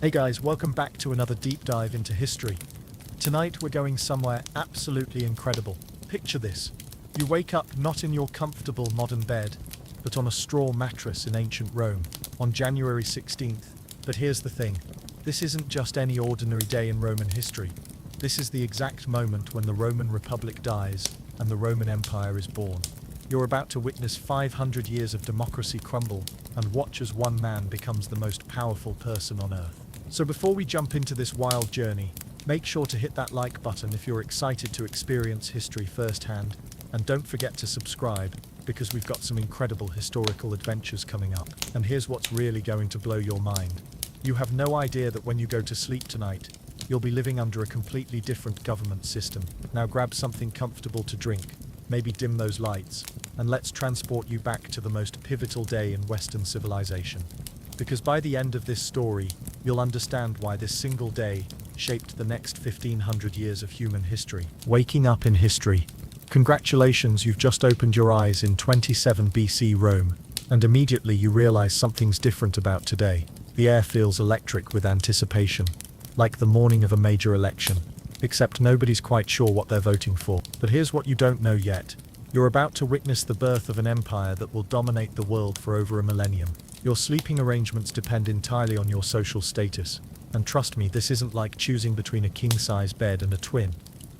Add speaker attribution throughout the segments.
Speaker 1: Hey guys, welcome back to another deep dive into history. Tonight we're going somewhere absolutely incredible. Picture this. You wake up not in your comfortable modern bed, but on a straw mattress in ancient Rome on January 16th. But here's the thing. This isn't just any ordinary day in Roman history. This is the exact moment when the Roman Republic dies and the Roman Empire is born. You're about to witness 500 years of democracy crumble and watch as one man becomes the most powerful person on earth. So before we jump into this wild journey, make sure to hit that like button if you're excited to experience history firsthand, and don't forget to subscribe, because we've got some incredible historical adventures coming up. And here's what's really going to blow your mind. You have no idea that when you go to sleep tonight, you'll be living under a completely different government system. Now grab something comfortable to drink, maybe dim those lights, and let's transport you back to the most pivotal day in Western civilization. Because by the end of this story, you'll understand why this single day shaped the next 1500 years of human history. Waking up in history. Congratulations, you've just opened your eyes in 27 BC Rome, and immediately you realize something's different about today. The air feels electric with anticipation, like the morning of a major election, except nobody's quite sure what they're voting for. But here's what you don't know yet. You're about to witness the birth of an empire that will dominate the world for over a millennium. Your sleeping arrangements depend entirely on your social status. And trust me, this isn't like choosing between a king-size bed and a twin.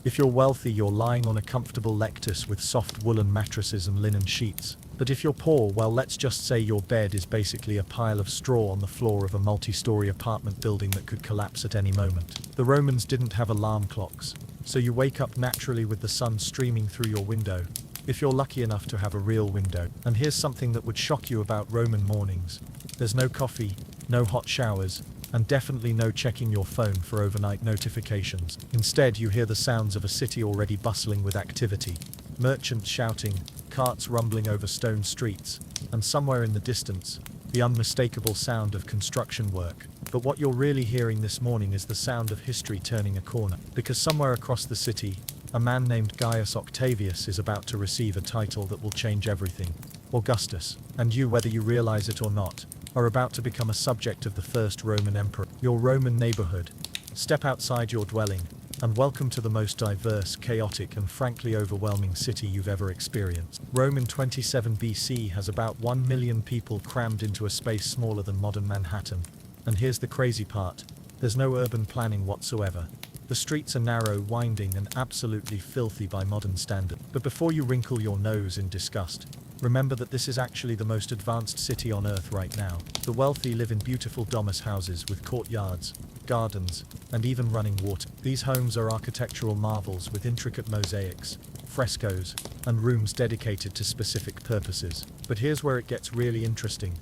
Speaker 1: If you're wealthy, you're lying on a comfortable lectus with soft woolen mattresses and linen sheets. But if you're poor, well, let's just say your bed is basically a pile of straw on the floor of a multi-story apartment building that could collapse at any moment. The Romans didn't have alarm clocks, so you wake up naturally with the sun streaming through your window, if you're lucky enough to have a real window. And here's something that would shock you about Roman mornings. There's no coffee, no hot showers, and definitely no checking your phone for overnight notifications. Instead, you hear the sounds of a city already bustling with activity. Merchants shouting, carts rumbling over stone streets, and somewhere in the distance, the unmistakable sound of construction work. But what you're really hearing this morning is the sound of history turning a corner. Because somewhere across the city, a man named Gaius Octavius is about to receive a title that will change everything. Augustus. And you, whether you realize it or not, are about to become a subject of the first Roman emperor. Your Roman neighborhood. Step outside your dwelling, and welcome to the most diverse, chaotic, and frankly overwhelming city you've ever experienced. Rome in 27 BC has about 1 million people crammed into a space smaller than modern Manhattan. And here's the crazy part. There's no urban planning whatsoever. The streets are narrow, winding, and absolutely filthy by modern standards. But before you wrinkle your nose in disgust, remember that this is actually the most advanced city on Earth right now. The wealthy live in beautiful domus houses with courtyards, gardens, and even running water. These homes are architectural marvels with intricate mosaics, frescoes, and rooms dedicated to specific purposes. But here's where it gets really interesting.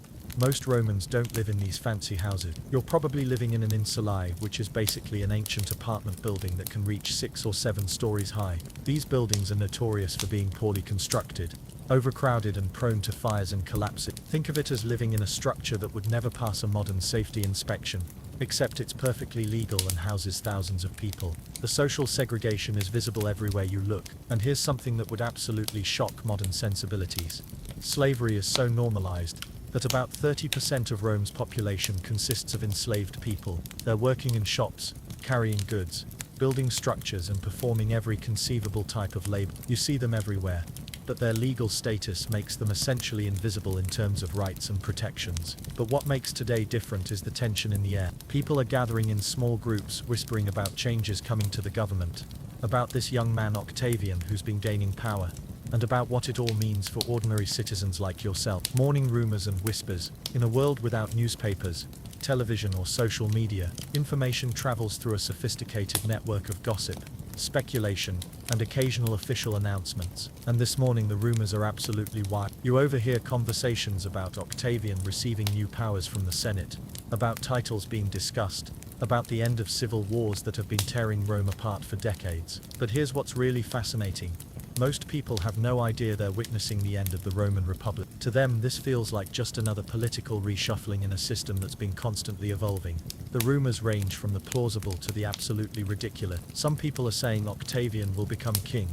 Speaker 1: Most Romans don't live in these fancy houses. You're probably living in an insulae, which is basically an ancient apartment building that can reach 6 or 7 stories high. These buildings are notorious for being poorly constructed, overcrowded, and prone to fires and collapses. Think of it as living in a structure that would never pass a modern safety inspection, except it's perfectly legal and houses thousands of people. The social segregation is visible everywhere you look. And here's something that would absolutely shock modern sensibilities. Slavery is so normalized that about 30% of Rome's population consists of enslaved people. They're working in shops, carrying goods, building structures, and performing every conceivable type of labor. You see them everywhere, but their legal status makes them essentially invisible in terms of rights and protections. But what makes today different is the tension in the air. People are gathering in small groups, whispering about changes coming to the government, about this young man Octavian who's been gaining power, and about what it all means for ordinary citizens like yourself. Morning rumors and whispers. In a world without newspapers, television, or social media, information travels through a sophisticated network of gossip, speculation, and occasional official announcements. And this morning the rumors are absolutely wild. You overhear conversations about Octavian receiving new powers from the Senate, about titles being discussed, about the end of civil wars that have been tearing Rome apart for decades. But here's what's really fascinating. Most people have no idea they're witnessing the end of the Roman Republic. To them, this feels like just another political reshuffling in a system that's been constantly evolving. The rumors range from the plausible to the absolutely ridiculous. Some people are saying Octavian will become king,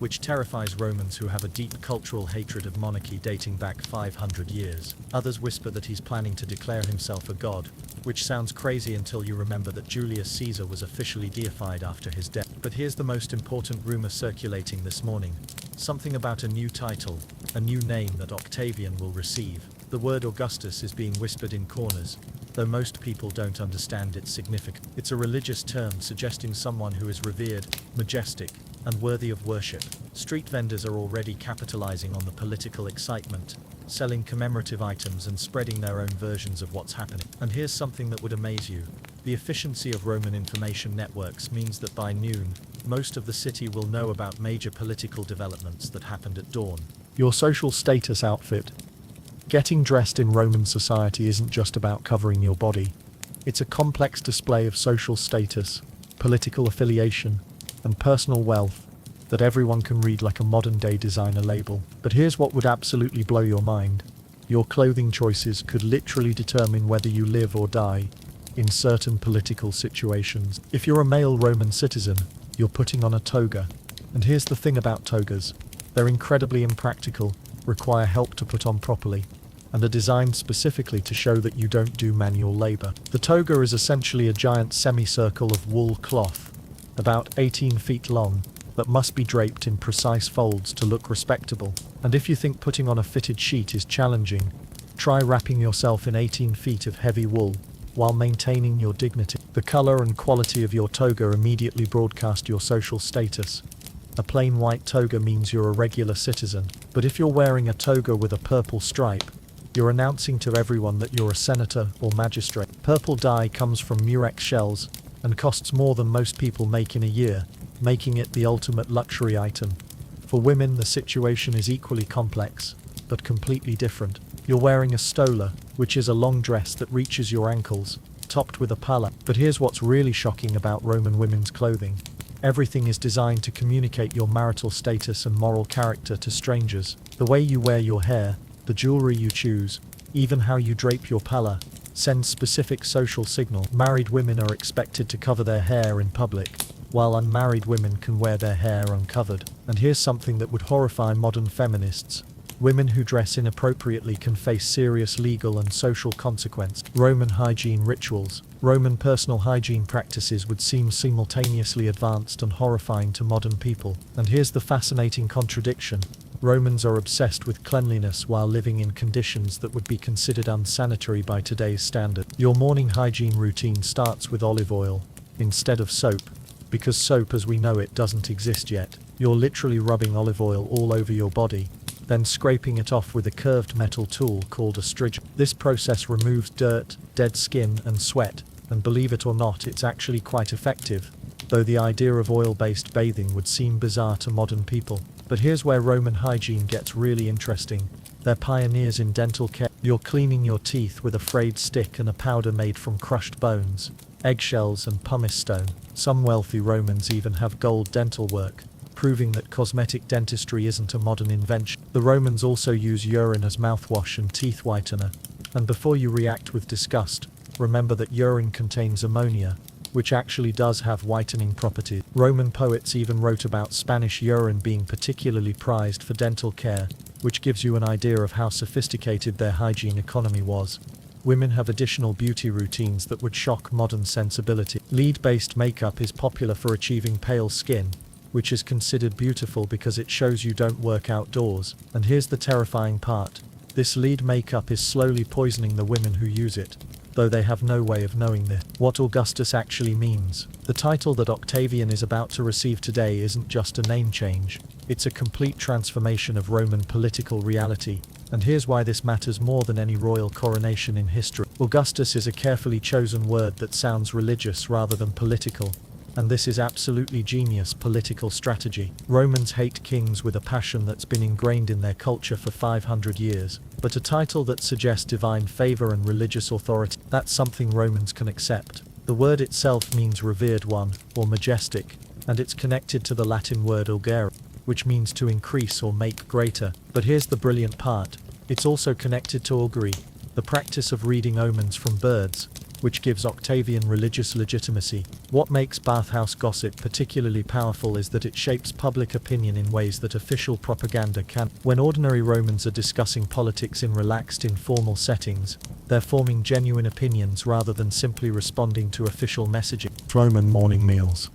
Speaker 1: which terrifies Romans who have a deep cultural hatred of monarchy dating back 500 years. Others whisper that he's planning to declare himself a god, which sounds crazy until you remember that Julius Caesar was officially deified after his death. But here's the most important rumor circulating this morning. Something about a new title, a new name that Octavian will receive. The word Augustus is being whispered in corners, though most people don't understand its significance. It's a religious term suggesting someone who is revered, majestic, and worthy of worship. Street vendors are already capitalizing on the political excitement, selling commemorative items and spreading their own versions of what's happening. And here's something that would amaze you. The efficiency of Roman information networks means that by noon, most of the city will know about major political developments that happened at dawn. Your social status outfit. Getting dressed in Roman society isn't just about covering your body. It's a complex display of social status, political affiliation, and personal wealth that everyone can read like a modern-day designer label. But here's what would absolutely blow your mind. Your clothing choices could literally determine whether you live or die in certain political situations. If you're a male Roman citizen, you're putting on a toga. And here's the thing about togas. They're incredibly impractical, require help to put on properly, and are designed specifically to show that you don't do manual labor. The toga is essentially a giant semicircle of wool cloth, about 18 feet long, that must be draped in precise folds to look respectable. And if you think putting on a fitted sheet is challenging, try wrapping yourself in 18 feet of heavy wool while maintaining your dignity. The color and quality of your toga immediately broadcast your social status. A plain white toga means you're a regular citizen, but if you're wearing a toga with a purple stripe, you're announcing to everyone that you're a senator or magistrate. Purple dye comes from murex shells and costs more than most people make in a year, making it the ultimate luxury item. For women, the situation is equally complex, but completely different. You're wearing a stola, which is a long dress that reaches your ankles, topped with a palla. But here's what's really shocking about Roman women's clothing. Everything is designed to communicate your marital status and moral character to strangers. The way you wear your hair, the jewelry you choose, even how you drape your palla, sends specific social signal. Married women are expected to cover their hair in public, while unmarried women can wear their hair uncovered. And here's something that would horrify modern feminists. Women who dress inappropriately can face serious legal and social consequences. Roman hygiene rituals. Roman personal hygiene practices would seem simultaneously advanced and horrifying to modern people. And here's the fascinating contradiction. Romans are obsessed with cleanliness while living in conditions that would be considered unsanitary by today's standard. Your morning hygiene routine starts with olive oil instead of soap, because soap as we know it doesn't exist yet. You're literally rubbing olive oil all over your body, then scraping it off with a curved metal tool called a strigil. This process removes dirt, dead skin, and sweat, and believe it or not, it's actually quite effective, though the idea of oil-based bathing would seem bizarre to modern people. But here's where Roman hygiene gets really interesting. They're pioneers in dental care. You're cleaning your teeth with a frayed stick and a powder made from crushed bones, eggshells, and pumice stone. Some wealthy Romans even have gold dental work, proving that cosmetic dentistry isn't a modern invention. The Romans also use urine as mouthwash and teeth whitener. And before you react with disgust, remember that urine contains ammonia, which actually does have whitening properties. Roman poets even wrote about Spanish urine being particularly prized for dental care, which gives you an idea of how sophisticated their hygiene economy was. Women have additional beauty routines that would shock modern sensibility. Lead-based makeup is popular for achieving pale skin, which is considered beautiful because it shows you don't work outdoors. And here's the terrifying part. This lead makeup is slowly poisoning the women who use it, though they have no way of knowing this. What Augustus actually means. The title that Octavian is about to receive today isn't just a name change. It's a complete transformation of Roman political reality. And here's why this matters more than any royal coronation in history. Augustus is a carefully chosen word that sounds religious rather than political. And this is absolutely genius political strategy. Romans hate kings with a passion that's been ingrained in their culture for 500 years. But a title that suggests divine favor and religious authority, that's something Romans can accept. The word itself means revered one, or majestic, and it's connected to the Latin word augere, which means to increase or make greater. But here's the brilliant part. It's also connected to augury, the practice of reading omens from birds, which gives Octavian religious legitimacy. What makes bathhouse gossip particularly powerful is that it shapes public opinion in ways that official propaganda can't. When ordinary Romans are discussing politics in relaxed, informal settings, they're forming genuine opinions rather than simply responding to official messaging. Roman morning meals.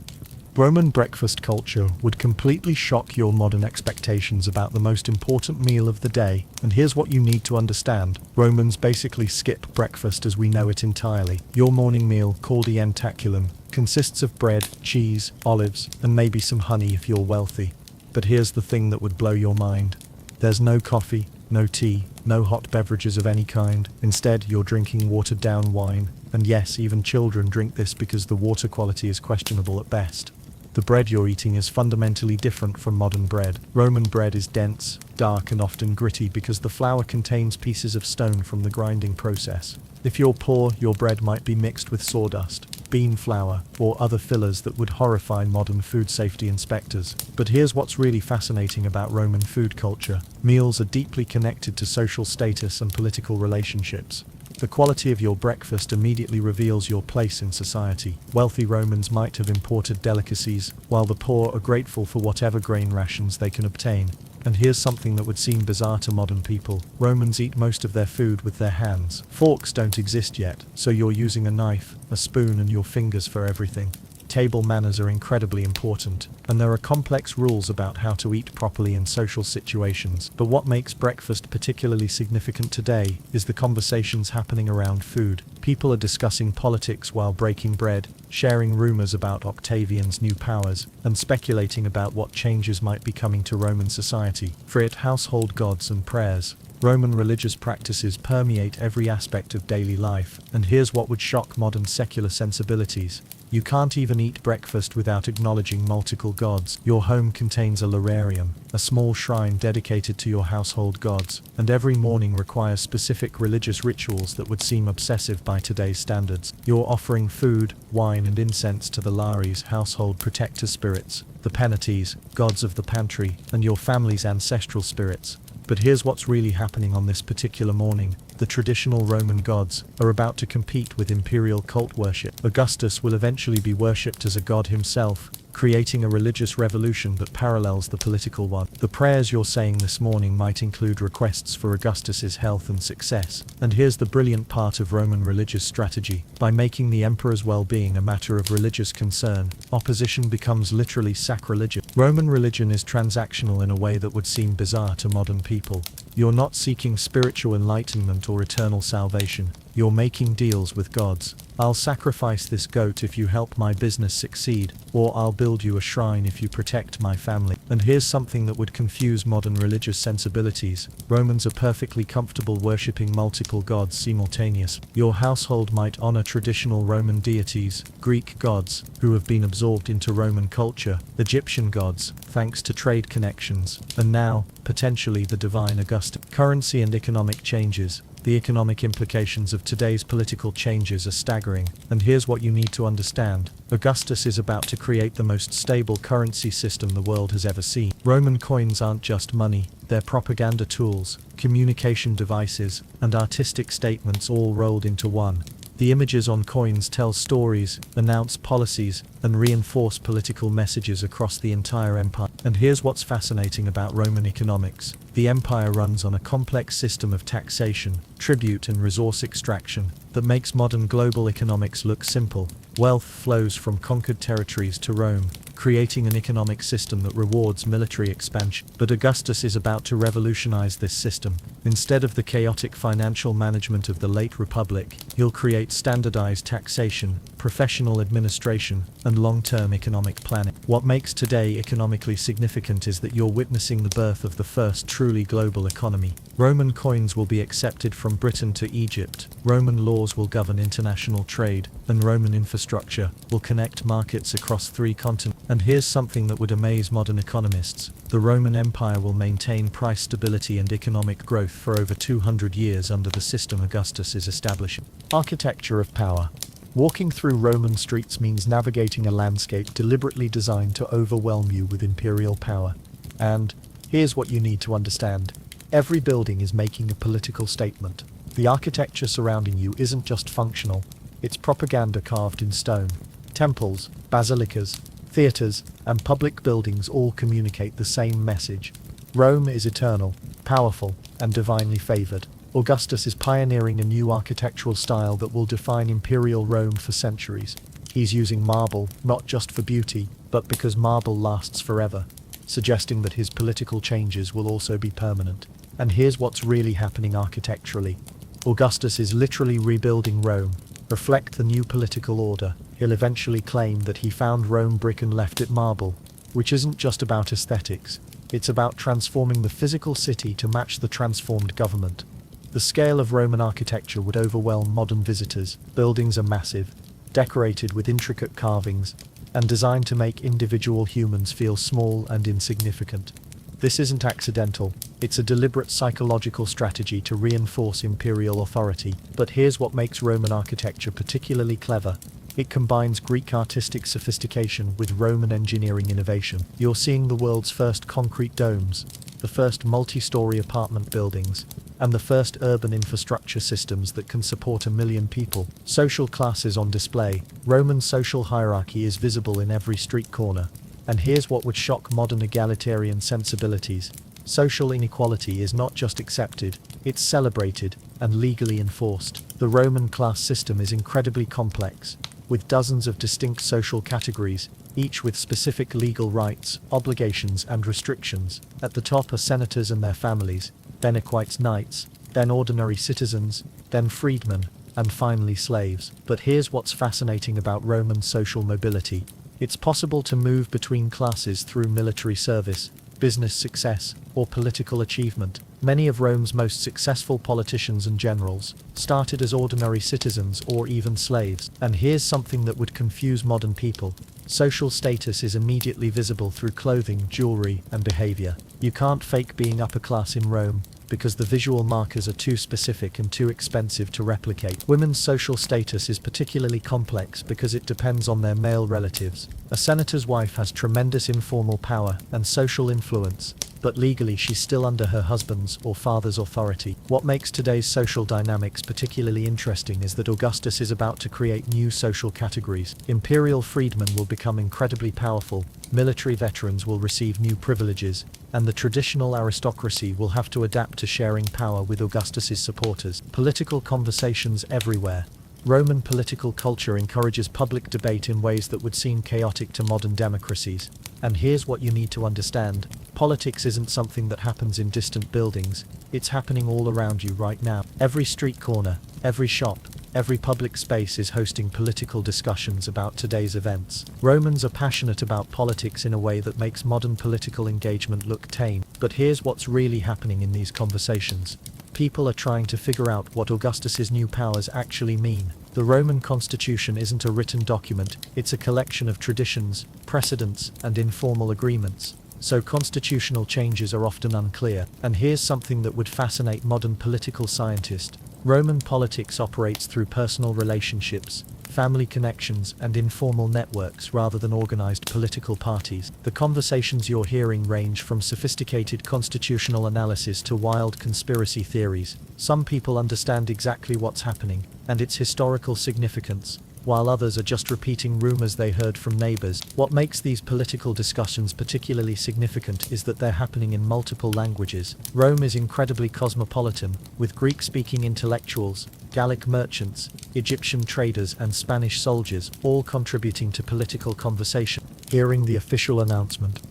Speaker 1: Roman breakfast culture would completely shock your modern expectations about the most important meal of the day, and here's what you need to understand. Romans basically skip breakfast as we know it entirely. Your morning meal, called the entaculum, consists of bread, cheese, olives, and maybe some honey if you're wealthy. But here's the thing that would blow your mind. There's no coffee, no tea, no hot beverages of any kind. Instead, you're drinking watered-down wine, and yes, even children drink this because the water quality is questionable at best. The bread you're eating is fundamentally different from modern bread. Roman bread is dense, dark, and often gritty because the flour contains pieces of stone from the grinding process. If you're poor, your bread might be mixed with sawdust, bean flour, or other fillers that would horrify modern food safety inspectors. But here's what's really fascinating about Roman food culture. Meals are deeply connected to social status and political relationships. The quality of your breakfast immediately reveals your place in society. Wealthy Romans might have imported delicacies, while the poor are grateful for whatever grain rations they can obtain. And here's something that would seem bizarre to modern people. Romans eat most of their food with their hands. Forks don't exist yet, so you're using a knife, a spoon, and your fingers for everything. Table manners are incredibly important, and there are complex rules about how to eat properly in social situations. But what makes breakfast particularly significant today is the conversations happening around food. People are discussing politics while breaking bread, sharing rumors about Octavian's new powers, and speculating about what changes might be coming to Roman society. For it, household gods and prayers. Roman religious practices permeate every aspect of daily life, and here's what would shock modern secular sensibilities. You can't even eat breakfast without acknowledging multiple gods. Your home contains a lararium, a small shrine dedicated to your household gods, and every morning requires specific religious rituals that would seem obsessive by today's standards. You're offering food, wine, and incense to the Lares, household protector spirits, the Penates, gods of the pantry, and your family's ancestral spirits. But here's what's really happening on this particular morning. The traditional Roman gods are about to compete with imperial cult worship. Augustus will eventually be worshipped as a god himself, creating a religious revolution that parallels the political one. The prayers you're saying this morning might include requests for Augustus's health and success. And here's the brilliant part of Roman religious strategy. By making the emperor's well-being a matter of religious concern, opposition becomes literally sacrilegious. Roman religion is transactional in a way that would seem bizarre to modern people. You're not seeking spiritual enlightenment or eternal salvation. You're making deals with gods. I'll sacrifice this goat if you help my business succeed, or I'll build you a shrine if you protect my family. And here's something that would confuse modern religious sensibilities. Romans are perfectly comfortable worshipping multiple gods simultaneously. Your household might honor traditional Roman deities, Greek gods, who have been absorbed into Roman culture, Egyptian gods, thanks to trade connections, and now, potentially the divine Augustus. Currency and economic changes. The economic implications of today's political changes are staggering, and here's what you need to understand. Augustus is about to create the most stable currency system the world has ever seen. Roman coins aren't just money, they're propaganda tools, communication devices, and artistic statements all rolled into one. The images on coins tell stories, announce policies, and reinforce political messages across the entire empire. And here's what's fascinating about Roman economics. The empire runs on a complex system of taxation, tribute, and resource extraction that makes modern global economics look simple. Wealth flows from conquered territories to Rome, creating an economic system that rewards military expansion. But Augustus is about to revolutionize this system. Instead of the chaotic financial management of the late Republic, he'll create standardized taxation, professional administration, and long-term economic planning. What makes today economically significant is that you're witnessing the birth of the first truly global economy. Roman coins will be accepted from Britain to Egypt, Roman laws will govern international trade, and Roman infrastructure will connect markets across 3 continents. And here's something that would amaze modern economists. The Roman Empire will maintain price stability and economic growth for over 200 years under the system Augustus is establishing. Architecture of power. Walking through Roman streets means navigating a landscape deliberately designed to overwhelm you with imperial power. And here's what you need to understand. Every building is making a political statement. The architecture surrounding you isn't just functional, It's propaganda carved in stone. Temples, basilicas, theatres, and public buildings all communicate the same message. Rome is eternal, powerful, and divinely favoured. Augustus is pioneering a new architectural style that will define imperial Rome for centuries. He's using marble, not just for beauty, but because marble lasts forever, suggesting that his political changes will also be permanent. And here's what's really happening architecturally. Augustus is literally rebuilding Rome. Reflect the new political order. He'll eventually claim that he found Rome brick and left it marble, which isn't just about aesthetics. It's about transforming the physical city to match the transformed government. The scale of Roman architecture would overwhelm modern visitors. Buildings are massive, decorated with intricate carvings, and designed to make individual humans feel small and insignificant. This isn't accidental. It's a deliberate psychological strategy to reinforce imperial authority. But here's what makes Roman architecture particularly clever. It combines Greek artistic sophistication with Roman engineering innovation. You're seeing the world's first concrete domes, the first multi-story apartment buildings, and the first urban infrastructure systems that can support 1 million people. Social class is on display. Roman social hierarchy is visible in every street corner. And here's what would shock modern egalitarian sensibilities. Social inequality is not just accepted, it's celebrated and legally enforced. The Roman class system is incredibly complex, with dozens of distinct social categories, each with specific legal rights, obligations, and restrictions. At the top are senators and their families, then equites knights, then ordinary citizens, then freedmen, and finally slaves. But here's what's fascinating about Roman social mobility. It's possible to move between classes through military service, business success, or political achievement. Many of Rome's most successful politicians and generals started as ordinary citizens or even slaves. And here's something that would confuse modern people. Social status is immediately visible through clothing, jewelry, and behavior. You can't fake being upper class in Rome, because the visual markers are too specific and too expensive to replicate. Women's social status is particularly complex because it depends on their male relatives. A senator's wife has tremendous informal power and social influence, but legally she's still under her husband's or father's authority. What makes today's social dynamics particularly interesting is that Augustus is about to create new social categories. Imperial freedmen will become incredibly powerful, military veterans will receive new privileges, and the traditional aristocracy will have to adapt to sharing power with Augustus's supporters. Political conversations everywhere. Roman political culture encourages public debate in ways that would seem chaotic to modern democracies. And here's what you need to understand. Politics isn't something that happens in distant buildings, it's happening all around you right now. Every street corner, every shop, every public space is hosting political discussions about today's events. Romans are passionate about politics in a way that makes modern political engagement look tame. But here's what's really happening in these conversations. People are trying to figure out what Augustus's new powers actually mean. The Roman constitution isn't a written document, it's a collection of traditions, precedents, and informal agreements. So constitutional changes are often unclear. And here's something that would fascinate modern political scientists. Roman politics operates through personal relationships, family connections, and informal networks rather than organized political parties. The conversations you're hearing range from sophisticated constitutional analysis to wild conspiracy theories. Some people understand exactly what's happening and its historical significance, while others are just repeating rumors they heard from neighbors. What makes these political discussions particularly significant is that they're happening in multiple languages. Rome is incredibly cosmopolitan, with Greek-speaking intellectuals, Gallic merchants, Egyptian traders, and Spanish soldiers all contributing to political conversation. Hearing the official announcement.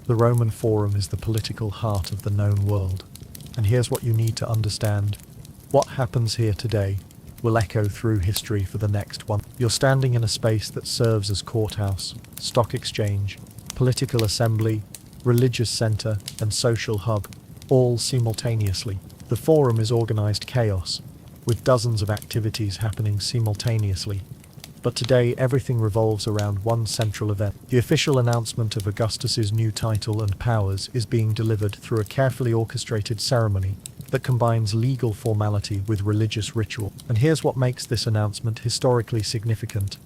Speaker 1: The Roman Forum is the political heart of the known world. And here's what you need to understand. What happens here today will echo through history for the next one. You're standing in a space that serves as courthouse, stock exchange, political assembly, religious center, and social hub, all simultaneously. The forum is organized chaos, with dozens of activities happening simultaneously. But today everything revolves around one central event. The official announcement of Augustus's new title and powers is being delivered through a carefully orchestrated ceremony that combines legal formality with religious ritual. And here's what makes this announcement historically significant.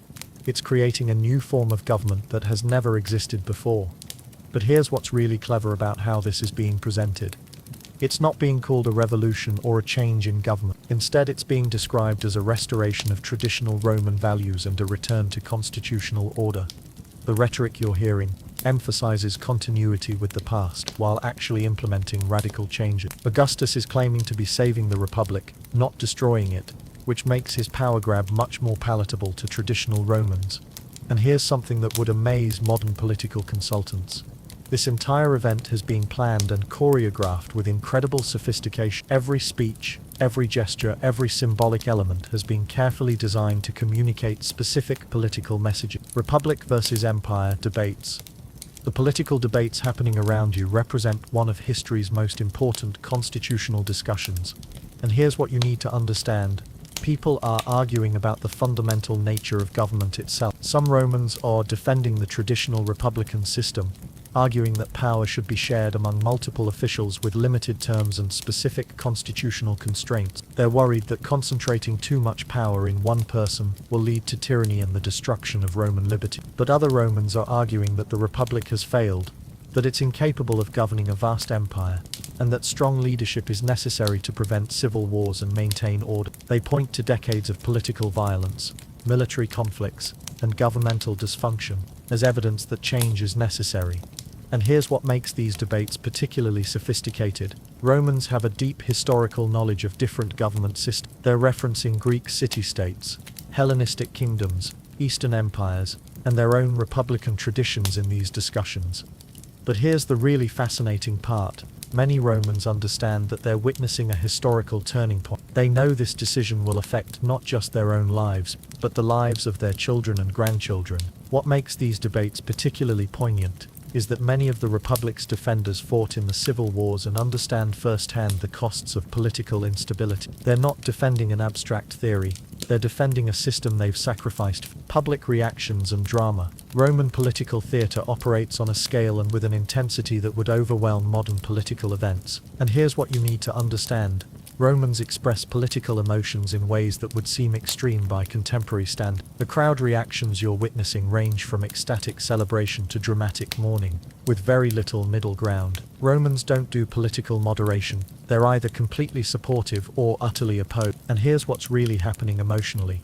Speaker 1: It's creating a new form of government that has never existed before. But here's what's really clever about how this is being presented. It's not being called a revolution or a change in government. Instead, it's being described as a restoration of traditional Roman values and a return to constitutional order. The rhetoric you're hearing emphasizes continuity with the past while actually implementing radical changes. Augustus is claiming to be saving the Republic, not destroying it, which makes his power grab much more palatable to traditional Romans. And here's something that would amaze modern political consultants. This entire event has been planned and choreographed with incredible sophistication. Every speech, every gesture, every symbolic element has been carefully designed to communicate specific political messages. Republic versus Empire debates. The political debates happening around you represent one of history's most important constitutional discussions. And here's what you need to understand. People are arguing about the fundamental nature of government itself. Some Romans are defending the traditional republican system, arguing that power should be shared among multiple officials with limited terms and specific constitutional constraints. They're worried that concentrating too much power in one person will lead to tyranny and the destruction of Roman liberty. But other Romans are arguing that the Republic has failed, that it's incapable of governing a vast empire, and that strong leadership is necessary to prevent civil wars and maintain order. They point to decades of political violence, military conflicts, and governmental dysfunction as evidence that change is necessary. And here's what makes these debates particularly sophisticated. Romans have a deep historical knowledge of different government systems. They're referencing Greek city-states, Hellenistic kingdoms, Eastern empires, and their own republican traditions in these discussions. But here's the really fascinating part. Many Romans understand that they're witnessing a historical turning point. They know this decision will affect not just their own lives, but the lives of their children and grandchildren. What makes these debates particularly poignant is that many of the Republic's defenders fought in the civil wars and understand firsthand the costs of political instability. They're not defending an abstract theory, they're defending a system they've sacrificed. Public reactions and drama. Roman political theatre operates on a scale and with an intensity that would overwhelm modern political events. And here's what you need to understand. Romans express political emotions in ways that would seem extreme by contemporary standards. The crowd reactions you're witnessing range from ecstatic celebration to dramatic mourning, with very little middle ground. Romans don't do political moderation. They're either completely supportive or utterly opposed. And here's what's really happening emotionally.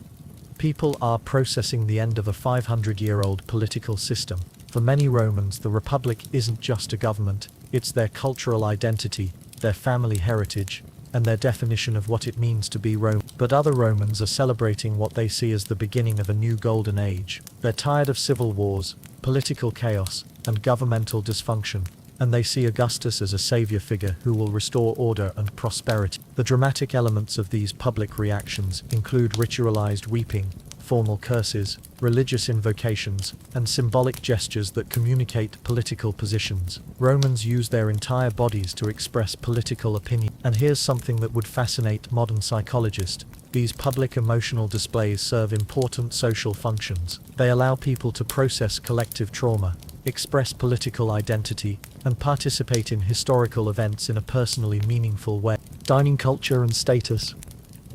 Speaker 1: People are processing the end of a 500-year-old political system. For many Romans, the Republic isn't just a government, it's their cultural identity, their family heritage, and their definition of what it means to be Roman. But other Romans are celebrating what they see as the beginning of a new golden age. They're tired of civil wars, political chaos, and governmental dysfunction, and they see Augustus as a savior figure who will restore order and prosperity. The dramatic elements of these public reactions include ritualized weeping, formal curses, religious invocations, and symbolic gestures that communicate political positions. Romans use their entire bodies to express political opinion. And here's something that would fascinate modern psychologists. These public emotional displays serve important social functions. They allow people to process collective trauma, express political identity, and participate in historical events in a personally meaningful way. Dining culture and status.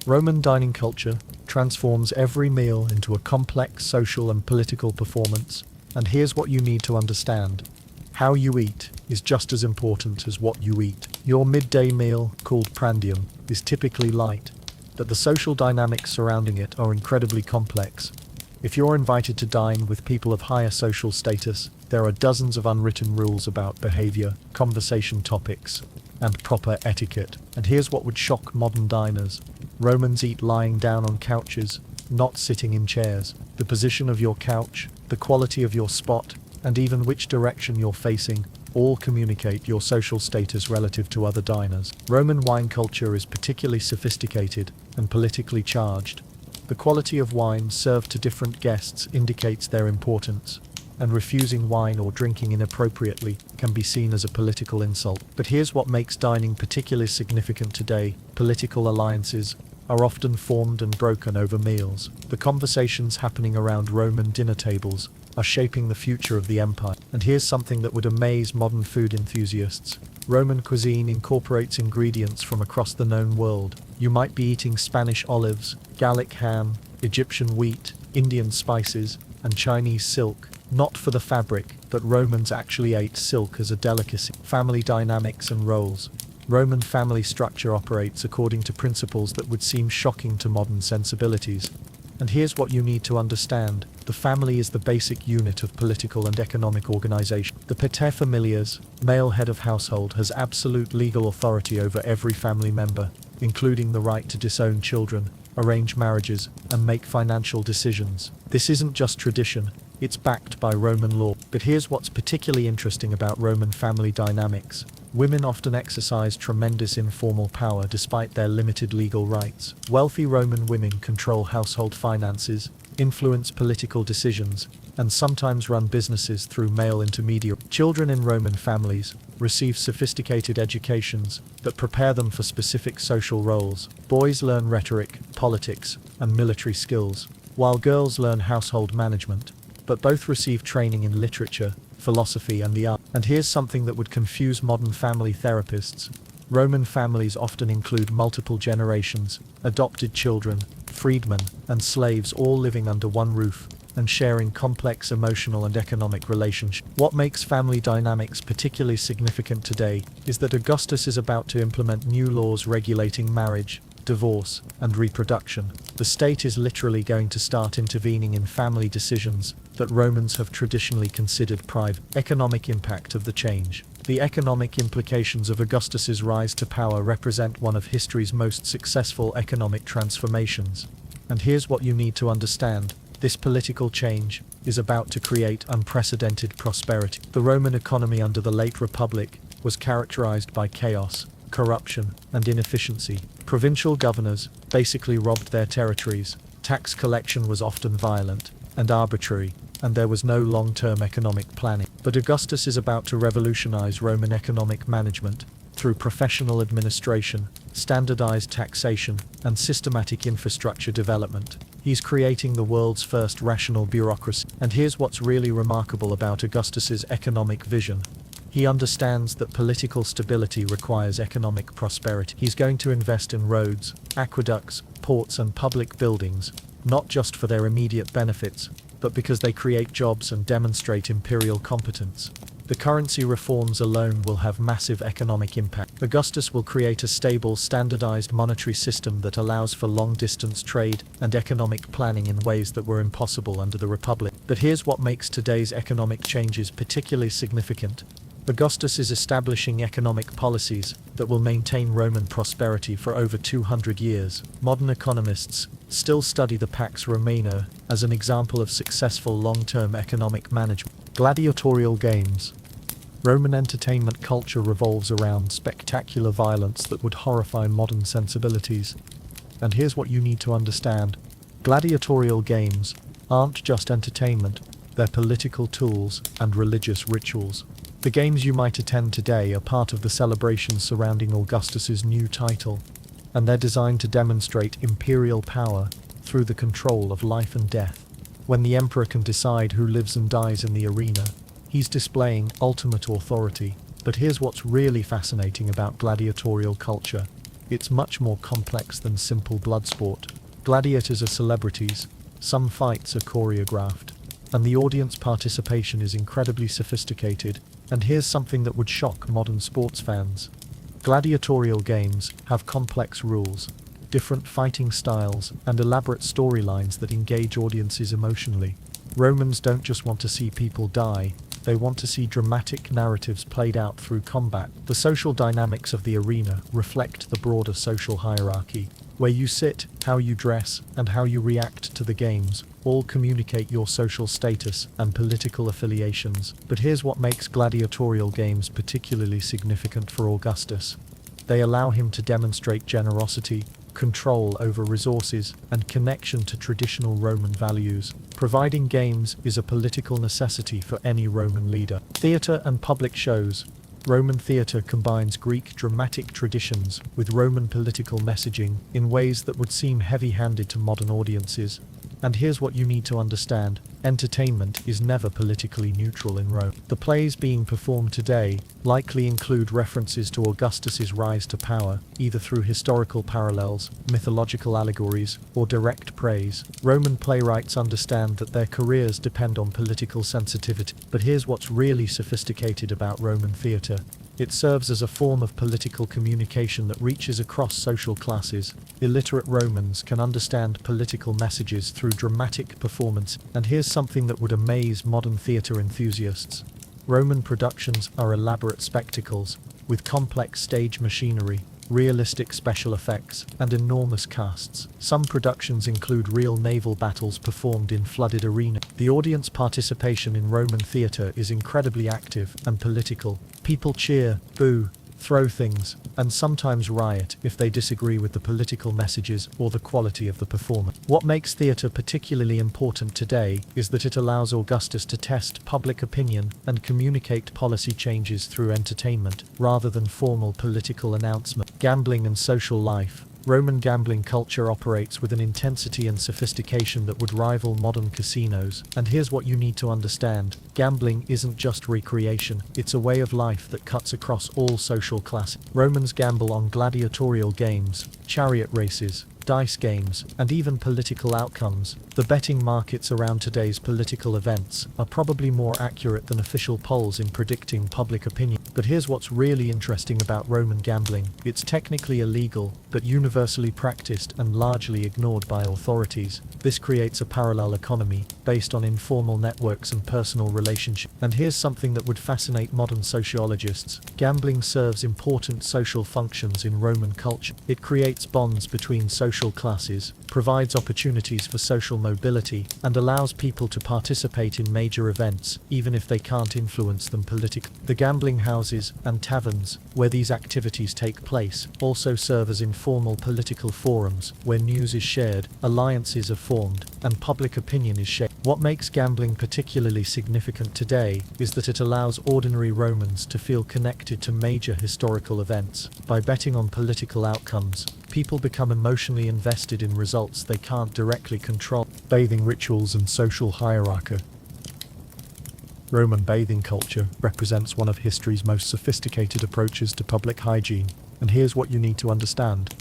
Speaker 1: Roman dining culture transforms every meal into a complex social and political performance. And here's what you need to understand. How you eat is just as important as what you eat. Your midday meal, called prandium, is typically light, but the social dynamics surrounding it are incredibly complex. If you're invited to dine with people of higher social status, there are dozens of unwritten rules about behavior, conversation topics, and proper etiquette. And here's what would shock modern diners. Romans eat lying down on couches, not sitting in chairs. The position of your couch, the quality of your spot, and even which direction you're facing, all communicate your social status relative to other diners. Roman wine culture is particularly sophisticated and politically charged. The quality of wine served to different guests indicates their importance, and refusing wine or drinking inappropriately can be seen as a political insult. But here's what makes dining particularly significant today. Political alliances are often formed and broken over meals. The conversations happening around Roman dinner tables are shaping the future of the empire. And here's something that would amaze modern food enthusiasts. Roman cuisine incorporates ingredients from across the known world. You might be eating Spanish olives, Gallic ham, Egyptian wheat, Indian spices, and Chinese silk. Not for the fabric, but Romans actually ate silk as a delicacy. Family dynamics and roles. Roman family structure operates according to principles that would seem shocking to modern sensibilities. And here's what you need to understand. The family is the basic unit of political and economic organization. The paterfamilias, male head of household, has absolute legal authority over every family member, including the right to disown children, arrange marriages, and make financial decisions. This isn't just tradition, it's backed by Roman law. But here's what's particularly interesting about Roman family dynamics. Women often exercise tremendous informal power despite their limited legal rights. Wealthy Roman women control household finances, influence political decisions, and sometimes run businesses through male intermediaries. Children in Roman families receive sophisticated educations that prepare them for specific social roles. Boys learn rhetoric, politics, and military skills, while girls learn household management, but both receive training in literature, philosophy, and the arts. And here's something that would confuse modern family therapists. Roman families often include multiple generations, adopted children, freedmen, and slaves all living under one roof and sharing complex emotional and economic relationships. What makes family dynamics particularly significant today is that Augustus is about to implement new laws regulating marriage, divorce, and reproduction. The state is literally going to start intervening in family decisions that Romans have traditionally considered private. Economic impact of the change. The economic implications of Augustus's rise to power represent one of history's most successful economic transformations. And here's what you need to understand. This political change is about to create unprecedented prosperity. The Roman economy under the late Republic was characterized by chaos, corruption, and inefficiency. Provincial governors basically robbed their territories, tax collection was often violent and arbitrary, and there was no long-term economic planning. But Augustus is about to revolutionize Roman economic management through professional administration, standardized taxation, and systematic infrastructure development. He's creating the world's first rational bureaucracy. And here's what's really remarkable about Augustus's economic vision. He understands that political stability requires economic prosperity. He's going to invest in roads, aqueducts, ports, and public buildings, not just for their immediate benefits, but because they create jobs and demonstrate imperial competence. The currency reforms alone will have massive economic impact. Augustus will create a stable, standardized monetary system that allows for long-distance trade and economic planning in ways that were impossible under the Republic. But here's what makes today's economic changes particularly significant. Augustus is establishing economic policies that will maintain Roman prosperity for over 200 years. Modern economists still study the Pax Romana as an example of successful long-term economic management. Gladiatorial games. Roman entertainment culture revolves around spectacular violence that would horrify modern sensibilities. And here's what you need to understand. Gladiatorial games aren't just entertainment, they're political tools and religious rituals. The games you might attend today are part of the celebrations surrounding Augustus's new title, and they're designed to demonstrate imperial power through the control of life and death. When the emperor can decide who lives and dies in the arena, he's displaying ultimate authority. But here's what's really fascinating about gladiatorial culture. It's much more complex than simple blood sport. Gladiators are celebrities, some fights are choreographed, and the audience participation is incredibly sophisticated. And here's something that would shock modern sports fans. Gladiatorial games have complex rules, different fighting styles, and elaborate storylines that engage audiences emotionally. Romans don't just want to see people die, they want to see dramatic narratives played out through combat. The social dynamics of the arena reflect the broader social hierarchy. Where you sit, how you dress, and how you react to the games all communicate your social status and political affiliations. But here's what makes gladiatorial games particularly significant for Augustus. They allow him to demonstrate generosity, control over resources, and connection to traditional Roman values. Providing games is a political necessity for any Roman leader. Theatre and public shows. Roman theatre combines Greek dramatic traditions with Roman political messaging in ways that would seem heavy-handed to modern audiences. And here's what you need to understand. Entertainment is never politically neutral in Rome. The plays being performed today likely include references to Augustus's rise to power, either through historical parallels, mythological allegories, or direct praise. Roman playwrights understand that their careers depend on political sensitivity. But here's what's really sophisticated about Roman theatre. It serves as a form of political communication that reaches across social classes. Illiterate Romans can understand political messages through dramatic performance, and here's something that would amaze modern theatre enthusiasts. Roman productions are elaborate spectacles, with complex stage machinery, realistic special effects, and enormous casts. Some productions include real naval battles performed in flooded arenas. The audience participation in Roman theatre is incredibly active and political. People cheer, boo, throw things, and sometimes riot if they disagree with the political messages or the quality of the performance. What makes theatre particularly important today is that it allows Augustus to test public opinion and communicate policy changes through entertainment, rather than formal political announcement. Gambling and social life. Roman gambling culture operates with an intensity and sophistication that would rival modern casinos. And here's what you need to understand. Gambling isn't just recreation, it's a way of life that cuts across all social classes. Romans gamble on gladiatorial games, chariot races, dice games, and even political outcomes. The betting markets around today's political events are probably more accurate than official polls in predicting public opinion. But here's what's really interesting about Roman gambling. It's technically illegal, but universally practiced and largely ignored by authorities. This creates a parallel economy, based on informal networks and personal relationships. And here's something that would fascinate modern sociologists. Gambling serves important social functions in Roman culture. It creates bonds between social classes, provides opportunities for social mobility, and allows people to participate in major events, even if they can't influence them politically. The gambling houses and taverns, where these activities take place, also serve as informal political forums, where news is shared, alliances are formed, and public opinion is shaped. What makes gambling particularly significant today is that it allows ordinary Romans to feel connected to major historical events. By betting on political outcomes, people become emotionally invested in results they can't directly control. Bathing rituals and social hierarchy. Roman bathing culture represents one of history's most sophisticated approaches to public hygiene, and here's what you need to understand.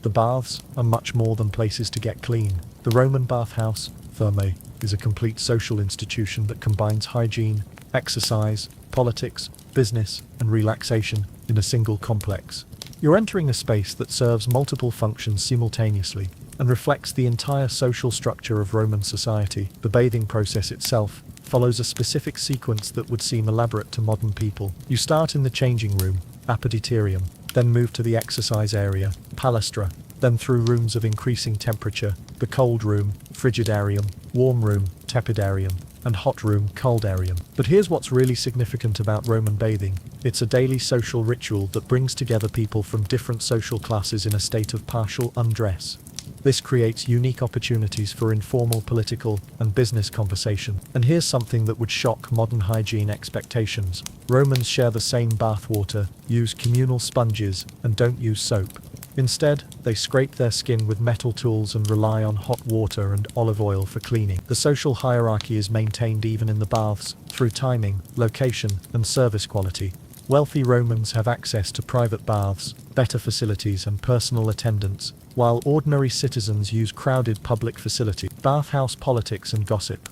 Speaker 1: The baths are much more than places to get clean. The Roman bathhouse, thermae, is a complete social institution that combines hygiene, exercise, politics, business, and relaxation in a single complex. You're entering a space that serves multiple functions simultaneously and reflects the entire social structure of Roman society. The bathing process itself follows a specific sequence that would seem elaborate to modern people. You start in the changing room, appetiterium, then move to the exercise area, palastra, then through rooms of increasing temperature, the cold room, frigidarium, warm room, tepidarium, and hot room, coldarium. But here's what's really significant about Roman bathing. It's a daily social ritual that brings together people from different social classes in a state of partial undress. This creates unique opportunities for informal political and business conversation. And here's something that would shock modern hygiene expectations. Romans share the same bathwater, use communal sponges, and don't use soap. Instead, they scrape their skin with metal tools and rely on hot water and olive oil for cleaning. The social hierarchy is maintained even in the baths, through timing, location, and service quality. Wealthy Romans have access to private baths, better facilities, and personal attendants, while ordinary citizens use crowded public facilities. Bathhouse politics and gossip.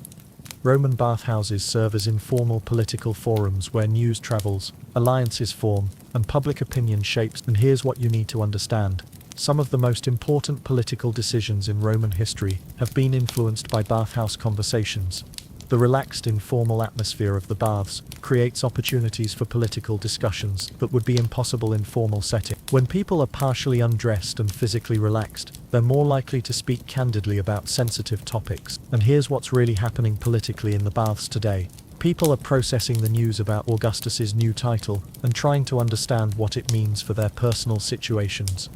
Speaker 1: Roman bathhouses serve as informal political forums where news travels, alliances form, and public opinion shapes. And here's what you need to understand. Some of the most important political decisions in Roman history have been influenced by bathhouse conversations. The relaxed, informal atmosphere of the baths creates opportunities for political discussions that would be impossible in formal settings. When people are partially undressed and physically relaxed, they're more likely to speak candidly about sensitive topics. And here's what's really happening politically in the baths today. People are processing the news about Augustus's new title and trying to understand what it means for their personal situations.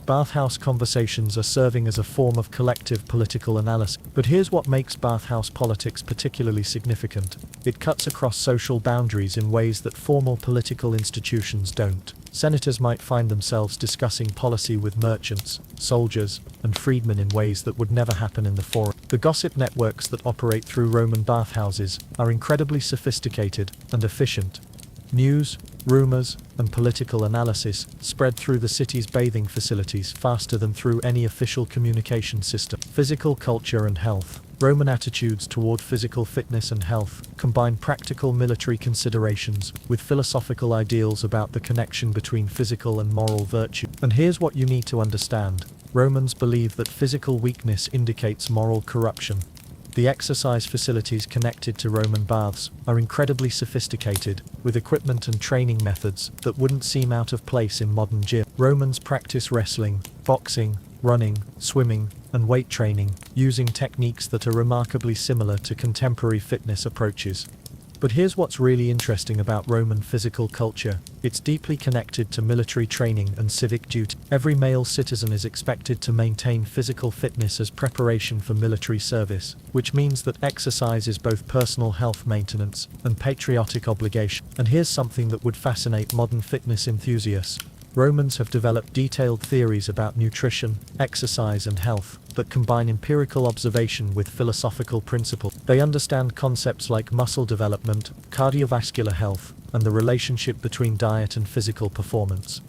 Speaker 1: Bathhouse conversations are serving as a form of collective political analysis. But here's what makes bathhouse politics particularly significant. It cuts across social boundaries in ways that formal political institutions don't. Senators might find themselves discussing policy with merchants, soldiers, and freedmen in ways that would never happen in the forum. The gossip networks that operate through Roman bathhouses are incredibly sophisticated and efficient. News, rumors, and political analysis spread through the city's bathing facilities faster than through any official communication system. Physical culture and health. Roman attitudes toward physical fitness and health combine practical military considerations with philosophical ideals about the connection between physical and moral virtue. And here's what you need to understand. Romans believe that physical weakness indicates moral corruption. The exercise facilities connected to Roman baths are incredibly sophisticated, with equipment and training methods that wouldn't seem out of place in modern gyms. Romans practice wrestling, boxing, running, swimming, and weight training, using techniques that are remarkably similar to contemporary fitness approaches. But here's what's really interesting about Roman physical culture. It's deeply connected to military training and civic duty. Every male citizen is expected to maintain physical fitness as preparation for military service, which means that exercise is both personal health maintenance and patriotic obligation. And here's something that would fascinate modern fitness enthusiasts. Romans have developed detailed theories about nutrition, exercise, and health that combine empirical observation with philosophical principles. They understand concepts like muscle development, cardiovascular health, and the relationship between diet and physical performance.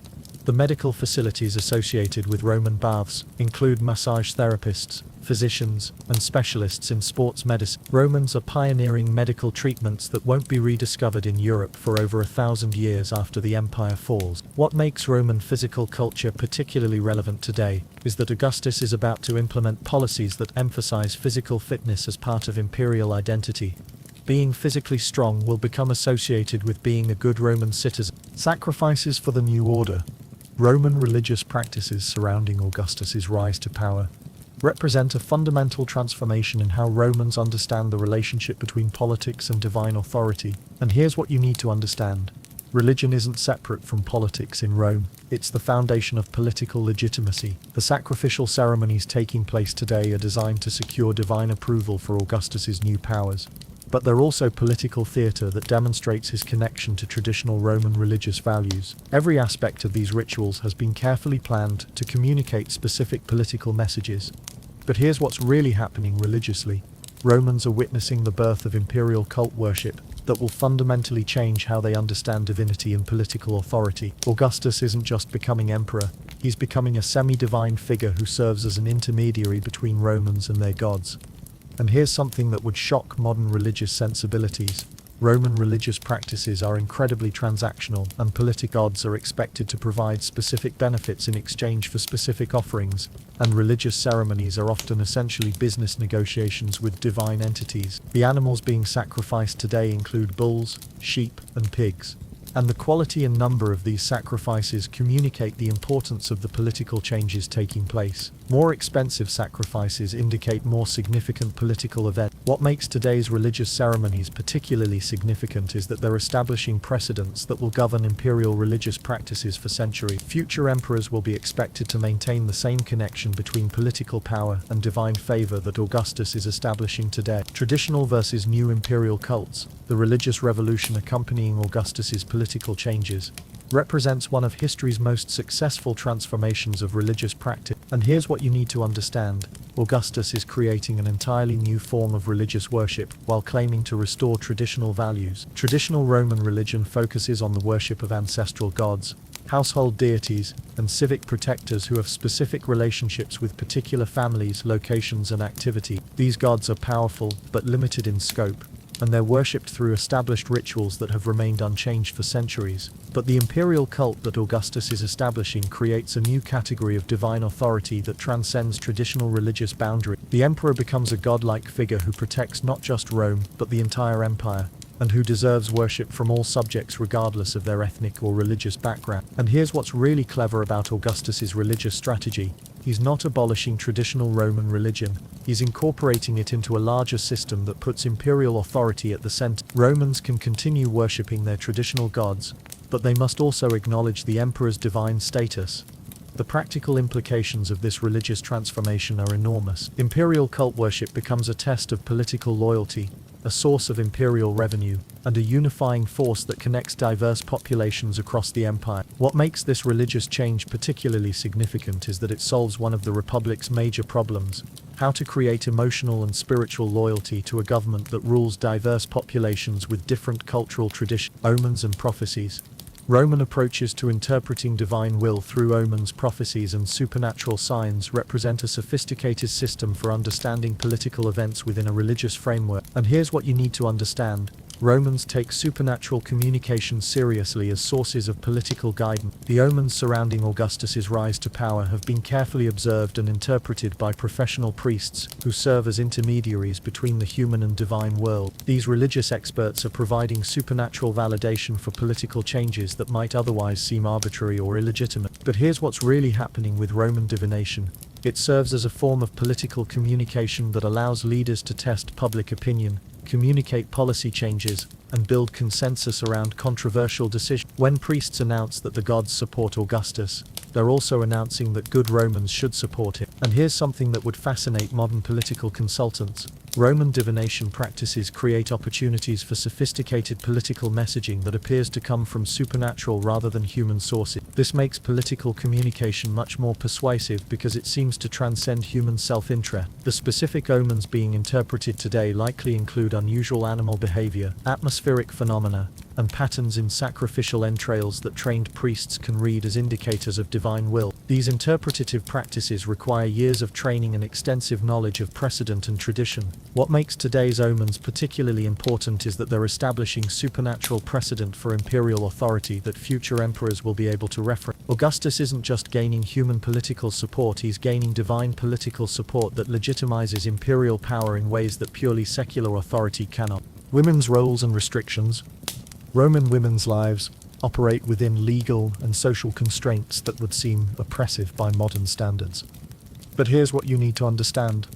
Speaker 1: The medical facilities associated with Roman baths include massage therapists, physicians, and specialists in sports medicine. Romans are pioneering medical treatments that won't be rediscovered in Europe for over 1,000 years after the empire falls. What makes Roman physical culture particularly relevant today is that Augustus is about to implement policies that emphasize physical fitness as part of imperial identity. Being physically strong will become associated with being a good Roman citizen. Sacrifices for the new order. Roman religious practices surrounding Augustus's rise to power represent a fundamental transformation in how Romans understand the relationship between politics and divine authority. And here's what you need to understand. Religion isn't separate from politics in Rome. It's the foundation of political legitimacy. The sacrificial ceremonies taking place today are designed to secure divine approval for Augustus's new powers. But they're also political theatre that demonstrates his connection to traditional Roman religious values. Every aspect of these rituals has been carefully planned to communicate specific political messages. But here's what's really happening religiously. Romans are witnessing the birth of imperial cult worship that will fundamentally change how they understand divinity and political authority. Augustus isn't just becoming emperor, he's becoming a semi-divine figure who serves as an intermediary between Romans and their gods. And here's something that would shock modern religious sensibilities. Roman religious practices are incredibly transactional, and politic gods are expected to provide specific benefits in exchange for specific offerings, and religious ceremonies are often essentially business negotiations with divine entities. The animals being sacrificed today include bulls, sheep, and pigs. And the quality and number of these sacrifices communicate the importance of the political changes taking place. More expensive sacrifices indicate more significant political events. What makes today's religious ceremonies particularly significant is that they're establishing precedents that will govern imperial religious practices for centuries. Future emperors will be expected to maintain the same connection between political power and divine favor that Augustus is establishing today. Traditional versus new imperial cults. The religious revolution accompanying Augustus's political changes represents one of history's most successful transformations of religious practice. And here's what you need to understand. Augustus is creating an entirely new form of religious worship while claiming to restore traditional values. Traditional Roman religion focuses on the worship of ancestral gods, household deities, and civic protectors who have specific relationships with particular families, locations, and activity. These gods are powerful but limited in scope, and they're worshipped through established rituals that have remained unchanged for centuries. But the imperial cult that Augustus is establishing creates a new category of divine authority that transcends traditional religious boundaries. The emperor becomes a godlike figure who protects not just Rome, but the entire empire, and who deserves worship from all subjects regardless of their ethnic or religious background. And here's what's really clever about Augustus's religious strategy. He's not abolishing traditional Roman religion. He's incorporating it into a larger system that puts imperial authority at the center. Romans can continue worshipping their traditional gods, but they must also acknowledge the emperor's divine status. The practical implications of this religious transformation are enormous. Imperial cult worship becomes a test of political loyalty, a source of imperial revenue, and a unifying force that connects diverse populations across the empire. What makes this religious change particularly significant is that it solves one of the Republic's major problems: how to create emotional and spiritual loyalty to a government that rules diverse populations with different cultural traditions, omens, and prophecies. Roman approaches to interpreting divine will through omens, prophecies, and supernatural signs represent a sophisticated system for understanding political events within a religious framework. And here's what you need to understand. Romans take supernatural communication seriously as sources of political guidance. The omens surrounding Augustus's rise to power have been carefully observed and interpreted by professional priests who serve as intermediaries between the human and divine world. These religious experts are providing supernatural validation for political changes that might otherwise seem arbitrary or illegitimate. But here's what's really happening with Roman divination. It serves as a form of political communication that allows leaders to test public opinion, communicate policy changes, and build consensus around controversial decisions. When priests announce that the gods support Augustus, they're also announcing that good Romans should support him. And here's something that would fascinate modern political consultants. Roman divination practices create opportunities for sophisticated political messaging that appears to come from supernatural rather than human sources. This makes political communication much more persuasive because it seems to transcend human self-interest. The specific omens being interpreted today likely include unusual animal behavior, atmospheric phenomena, and patterns in sacrificial entrails that trained priests can read as indicators of divine will. These interpretative practices require years of training and extensive knowledge of precedent and tradition. What makes today's omens particularly important is that they're establishing supernatural precedent for imperial authority that future emperors will be able to reference. Augustus isn't just gaining human political support, he's gaining divine political support that legitimizes imperial power in ways that purely secular authority cannot. Women's roles and restrictions. Roman women's lives operate within legal and social constraints that would seem oppressive by modern standards. But here's what you need to understand.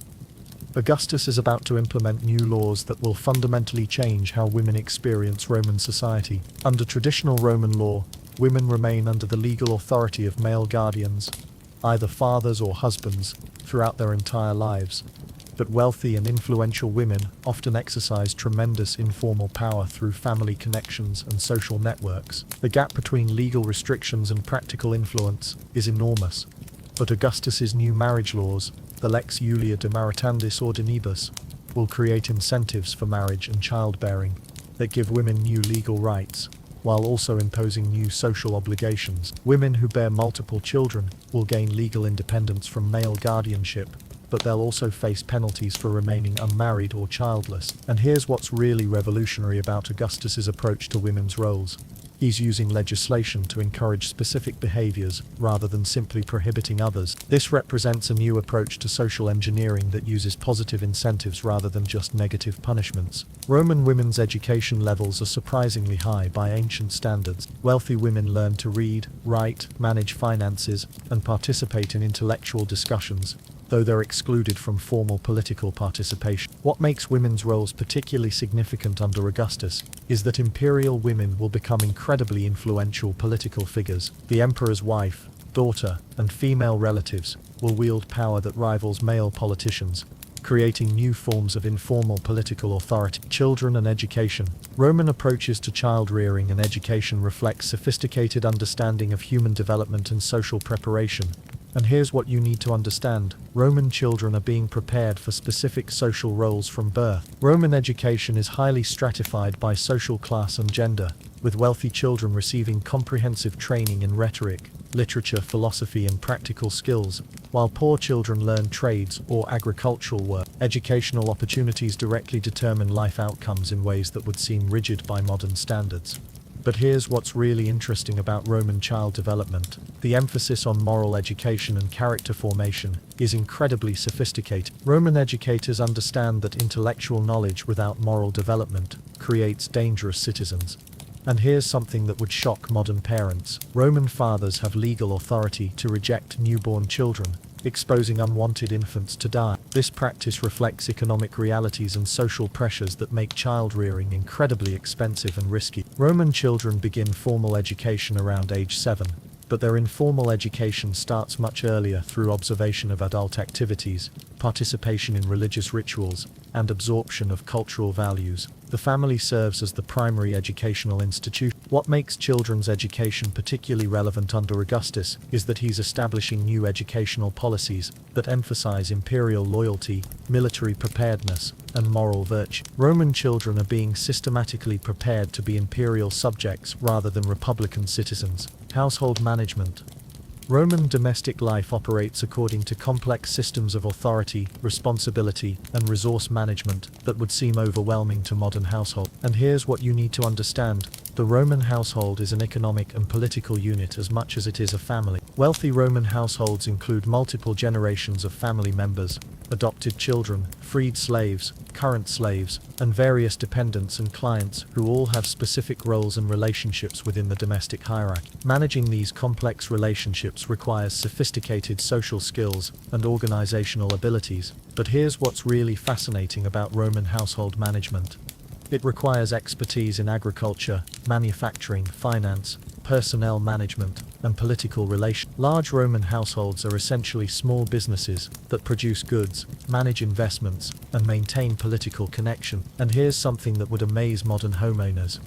Speaker 1: Augustus is about to implement new laws that will fundamentally change how women experience Roman society. Under traditional Roman law, women remain under the legal authority of male guardians, either fathers or husbands, throughout their entire lives. But wealthy and influential women often exercise tremendous informal power through family connections and social networks. The gap between legal restrictions and practical influence is enormous. But Augustus's new marriage laws, the Lex Julia de Maritandis Ordinibus, will create incentives for marriage and childbearing that give women new legal rights, while also imposing new social obligations. Women who bear multiple children will gain legal independence from male guardianship, but they'll also face penalties for remaining unmarried or childless. And here's what's really revolutionary about Augustus's approach to women's roles. He's using legislation to encourage specific behaviors rather than simply prohibiting others. This represents a new approach to social engineering that uses positive incentives rather than just negative punishments. Roman women's education levels are surprisingly high by ancient standards. Wealthy women learn to read, write, manage finances, and participate in intellectual discussions, though they're excluded from formal political participation. What makes women's roles particularly significant under Augustus is that imperial women will become incredibly influential political figures. The emperor's wife, daughter, and female relatives will wield power that rivals male politicians, creating new forms of informal political authority. Children and education. Roman approaches to child rearing and education reflect sophisticated understanding of human development and social preparation. And here's what you need to understand. Roman children are being prepared for specific social roles from birth. Roman education is highly stratified by social class and gender, with wealthy children receiving comprehensive training in rhetoric, literature, philosophy, and practical skills, while poor children learn trades or agricultural work. Educational opportunities directly determine life outcomes in ways that would seem rigid by modern standards. But here's what's really interesting about Roman child development. The emphasis on moral education and character formation is incredibly sophisticated. Roman educators understand that intellectual knowledge without moral development creates dangerous citizens. And here's something that would shock modern parents. Roman fathers have legal authority to reject newborn children, exposing unwanted infants to die. This practice reflects economic realities and social pressures that make child rearing incredibly expensive and risky. Roman children begin formal education around age 7, but their informal education starts much earlier through observation of adult activities, participation in religious rituals, and absorption of cultural values. The family serves as the primary educational institution. What makes children's education particularly relevant under Augustus is that he's establishing new educational policies that emphasize imperial loyalty, military preparedness, and moral virtue. Roman children are being systematically prepared to be imperial subjects rather than republican citizens. Household management. Roman domestic life operates according to complex systems of authority, responsibility, and resource management that would seem overwhelming to modern households. And here's what you need to understand. The Roman household is an economic and political unit as much as it is a family. Wealthy Roman households include multiple generations of family members, adopted children, freed slaves, current slaves, and various dependents and clients who all have specific roles and relationships within the domestic hierarchy. Managing these complex relationships requires sophisticated social skills and organizational abilities. But here's what's really fascinating about Roman household management. It requires expertise in agriculture, manufacturing, finance, personnel management, and political relations. Large Roman households are essentially small businesses that produce goods, manage investments, and maintain political connection. And here's something that would amaze modern homeowners.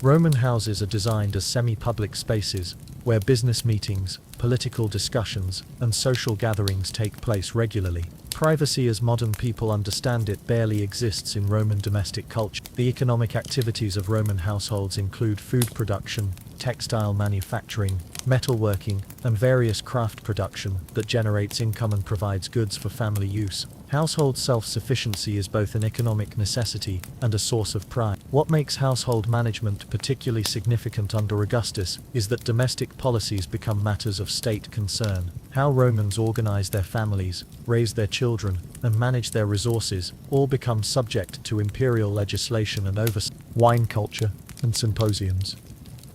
Speaker 1: Roman houses are designed as semi-public spaces where business meetings, political discussions, and social gatherings take place regularly. Privacy as modern people understand it barely exists in Roman domestic culture. The economic activities of Roman households include food production, textile manufacturing, metalworking, and various craft production that generates income and provides goods for family use. Household self-sufficiency is both an economic necessity and a source of pride. What makes household management particularly significant under Augustus is that domestic policies become matters of state concern. How Romans organize their families, raise their children, and manage their resources all become subject to imperial legislation and oversight. Wine culture and symposiums.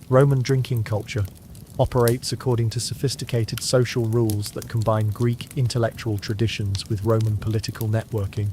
Speaker 1: Roman drinking culture operates according to sophisticated social rules that combine Greek intellectual traditions with Roman political networking.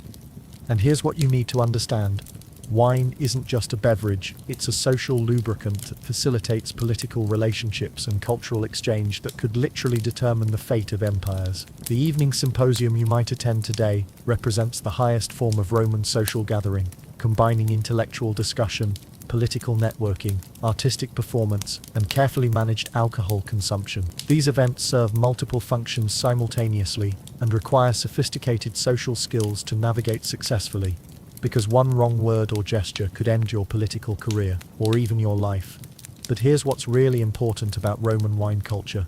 Speaker 1: And here's what you need to understand. Wine isn't just a beverage, it's a social lubricant that facilitates political relationships and cultural exchange that could literally determine the fate of empires. The evening symposium you might attend today represents the highest form of Roman social gathering, combining intellectual discussion, political networking, artistic performance, and carefully managed alcohol consumption. These events serve multiple functions simultaneously and require sophisticated social skills to navigate successfully, because one wrong word or gesture could end your political career, or even your life. But here's what's really important about Roman wine culture.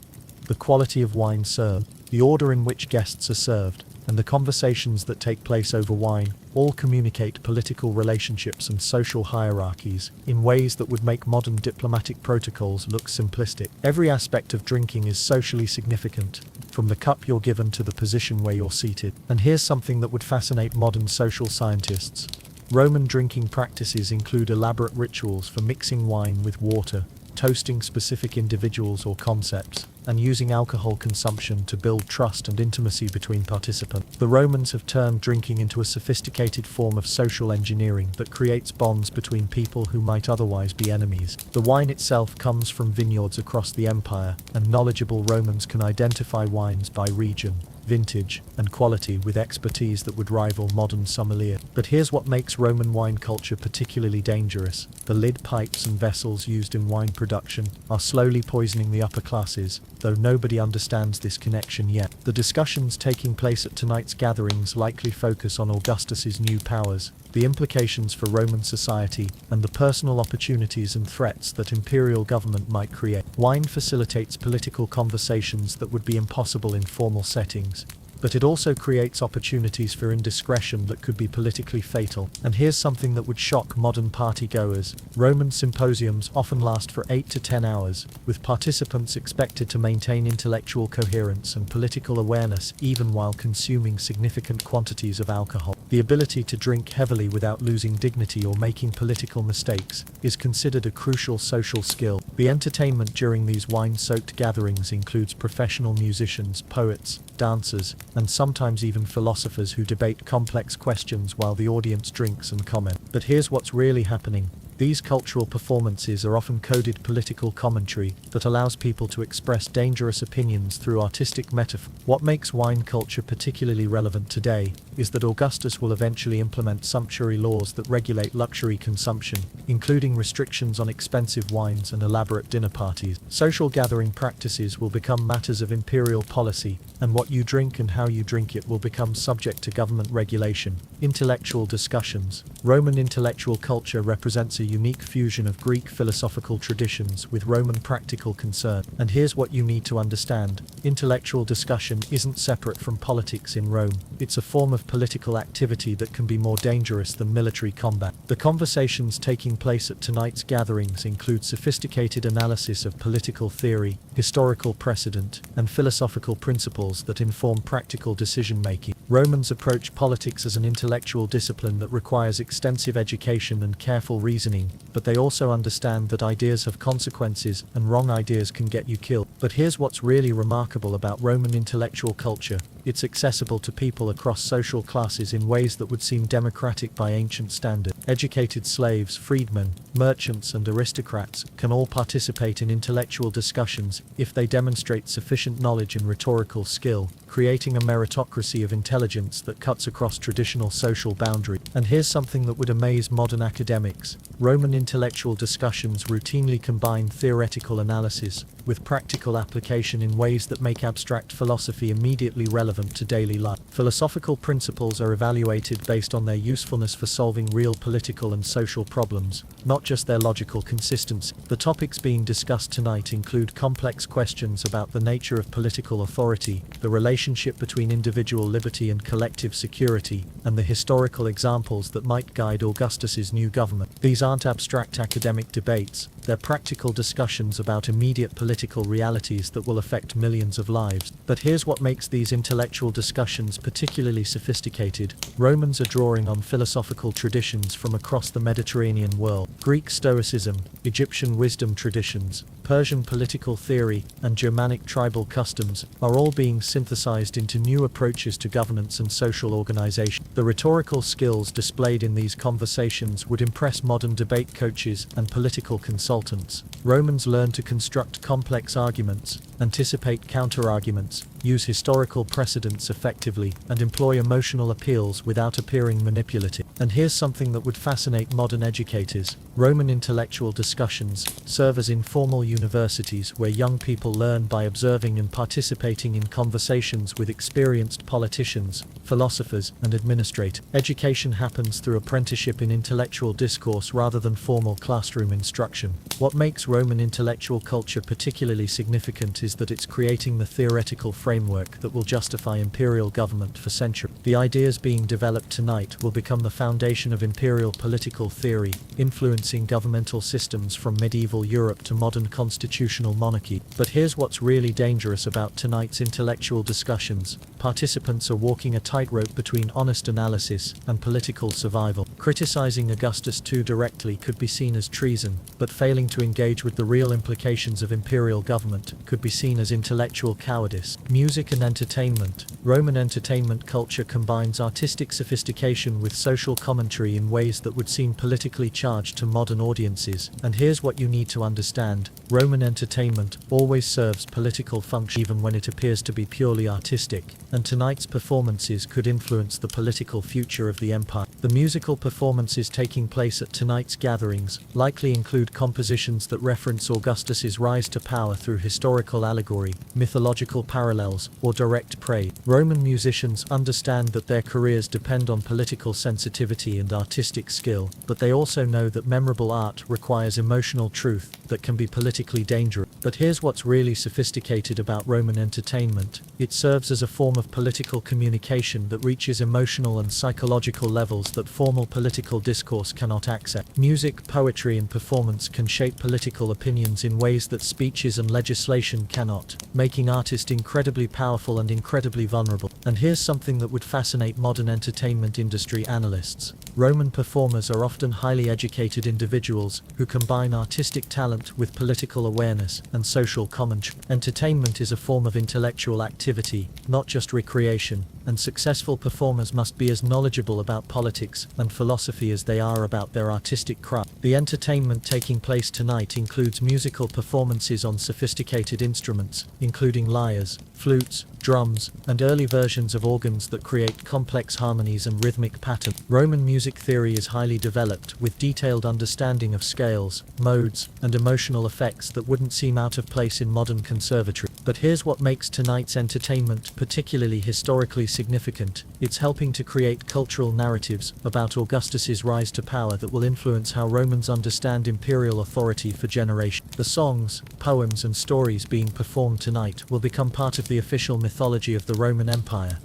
Speaker 1: The quality of wine served, the order in which guests are served, and the conversations that take place over wine all communicate political relationships and social hierarchies in ways that would make modern diplomatic protocols look simplistic. Every aspect of drinking is socially significant, from the cup you're given to the position where you're seated. And here's something that would fascinate modern social scientists. Roman drinking practices include elaborate rituals for mixing wine with water, toasting specific individuals or concepts, and using alcohol consumption to build trust and intimacy between participants. The Romans have turned drinking into a sophisticated form of social engineering that creates bonds between people who might otherwise be enemies. The wine itself comes from vineyards across the empire, and knowledgeable Romans can identify wines by region, vintage, and quality with expertise that would rival modern sommelier. But here's what makes Roman wine culture particularly dangerous. The lid pipes and vessels used in wine production are slowly poisoning the upper classes, though nobody understands this connection yet. The discussions taking place at tonight's gatherings likely focus on Augustus's new powers, the implications for Roman society, and the personal opportunities and threats that imperial government might create. Wine facilitates political conversations that would be impossible in formal settings, but it also creates opportunities for indiscretion that could be politically fatal. And here's something that would shock modern party-goers. Roman symposiums often last for 8 to 10 hours, with participants expected to maintain intellectual coherence and political awareness even while consuming significant quantities of alcohol. The ability to drink heavily without losing dignity or making political mistakes is considered a crucial social skill. The entertainment during these wine-soaked gatherings includes professional musicians, poets, dancers, and sometimes even philosophers who debate complex questions while the audience drinks and comment. But here's what's really happening. These cultural performances are often coded political commentary that allows people to express dangerous opinions through artistic metaphor. What makes wine culture particularly relevant today is that Augustus will eventually implement sumptuary laws that regulate luxury consumption, including restrictions on expensive wines and elaborate dinner parties. Social gathering practices will become matters of imperial policy, and what you drink and how you drink it will become subject to government regulation. Intellectual discussions. Roman intellectual culture represents a unique fusion of Greek philosophical traditions with Roman practical concern. And here's what you need to understand. Intellectual discussion isn't separate from politics in Rome. It's a form of political activity that can be more dangerous than military combat. The conversations taking place at tonight's gatherings include sophisticated analysis of political theory, historical precedent, and philosophical principles that inform practical decision-making. Romans approach politics as an intellectual discipline that requires extensive education and careful reasoning, but they also understand that ideas have consequences and wrong ideas can get you killed. But here's what's really remarkable about Roman intellectual culture. It's accessible to people across social classes in ways that would seem democratic by ancient standards. Educated slaves, freedmen, merchants, and aristocrats can all participate in intellectual discussions if they demonstrate sufficient knowledge and rhetorical skill, creating a meritocracy of intelligence that cuts across traditional social boundaries. And here's something that would amaze modern academics. Roman intellectual discussions routinely combine theoretical analysis with practical application in ways that make abstract philosophy immediately relevant to daily life. Philosophical principles are evaluated based on their usefulness for solving real political and social problems, not just their logical consistency. The topics being discussed tonight include complex questions about the nature of political authority, the relationship between individual liberty and collective security, and the historical examples that might guide Augustus's new government. These aren't abstract academic debates, they're practical discussions about immediate political realities that will affect millions of lives. But here's what makes these intellectual discussions particularly sophisticated. Romans are drawing on philosophical traditions from across the Mediterranean world. Greek Stoicism, Egyptian wisdom traditions, Persian political theory, and Germanic tribal customs are all being synthesized into new approaches to governance and social organization. The rhetorical skills displayed in these conversations would impress modern debate coaches and political consultants. Romans learned to construct complex arguments, anticipate counter-arguments, use historical precedents effectively, and employ emotional appeals without appearing manipulative. And here's something that would fascinate modern educators. Roman intellectual discussions serve as informal universities where young people learn by observing and participating in conversations with experienced politicians, philosophers, and administrators. Education happens through apprenticeship in intellectual discourse rather than formal classroom instruction. What makes Roman intellectual culture particularly significant is that it's creating the theoretical framework that will justify imperial government for centuries. The ideas being developed tonight will become the foundation of imperial political theory, influencing governmental systems from medieval Europe to modern constitutional monarchy. But here's what's really dangerous about tonight's intellectual discussions. Participants are walking a tightrope between honest analysis and political survival. Criticizing Augustus too directly could be seen as treason, but failing to engage with the real implications of imperial government could be seen as intellectual cowardice. Music and entertainment. Roman entertainment culture combines artistic sophistication with social commentary in ways that would seem politically charged to modern audiences. And here's what you need to understand. Roman entertainment always serves political function even when it appears to be purely artistic, and tonight's performances could influence the political future of the empire. The musical performances taking place at tonight's gatherings likely include compositions that reference Augustus's rise to power through historical allegory, mythological parallels, or direct praise. Roman musicians understand that their careers depend on political sensitivity and artistic skill, but they also know that memorable art requires emotional truth that can be politically dangerous. But here's what's really sophisticated about Roman entertainment. It serves as a form of political communication that reaches emotional and psychological levels that formal political discourse cannot access. Music, poetry, and performance can shape political opinions in ways that speeches and legislation cannot, making artists incredibly powerful and incredibly vulnerable. And here's something that would fascinate modern entertainment industry analysts. Roman performers are often highly educated individuals who combine artistic talent with political awareness and social commentary. Entertainment is a form of intellectual activity, not just recreation, and successful performers must be as knowledgeable about politics and philosophy as they are about their artistic craft. The entertainment taking place tonight includes musical performances on sophisticated instruments, including lyres, flutes, drums, and early versions of organs that create complex harmonies and rhythmic patterns. Roman music theory is highly developed, with detailed understanding of scales, modes, and emotional effects that wouldn't seem out of place in modern conservatory. But here's what makes tonight's entertainment particularly historically significant. It's helping to create cultural narratives about Augustus's rise to power that will influence how Romans understand imperial authority for generations. The songs, poems, and stories being performed tonight will become part of the official mythology of the Roman Empire.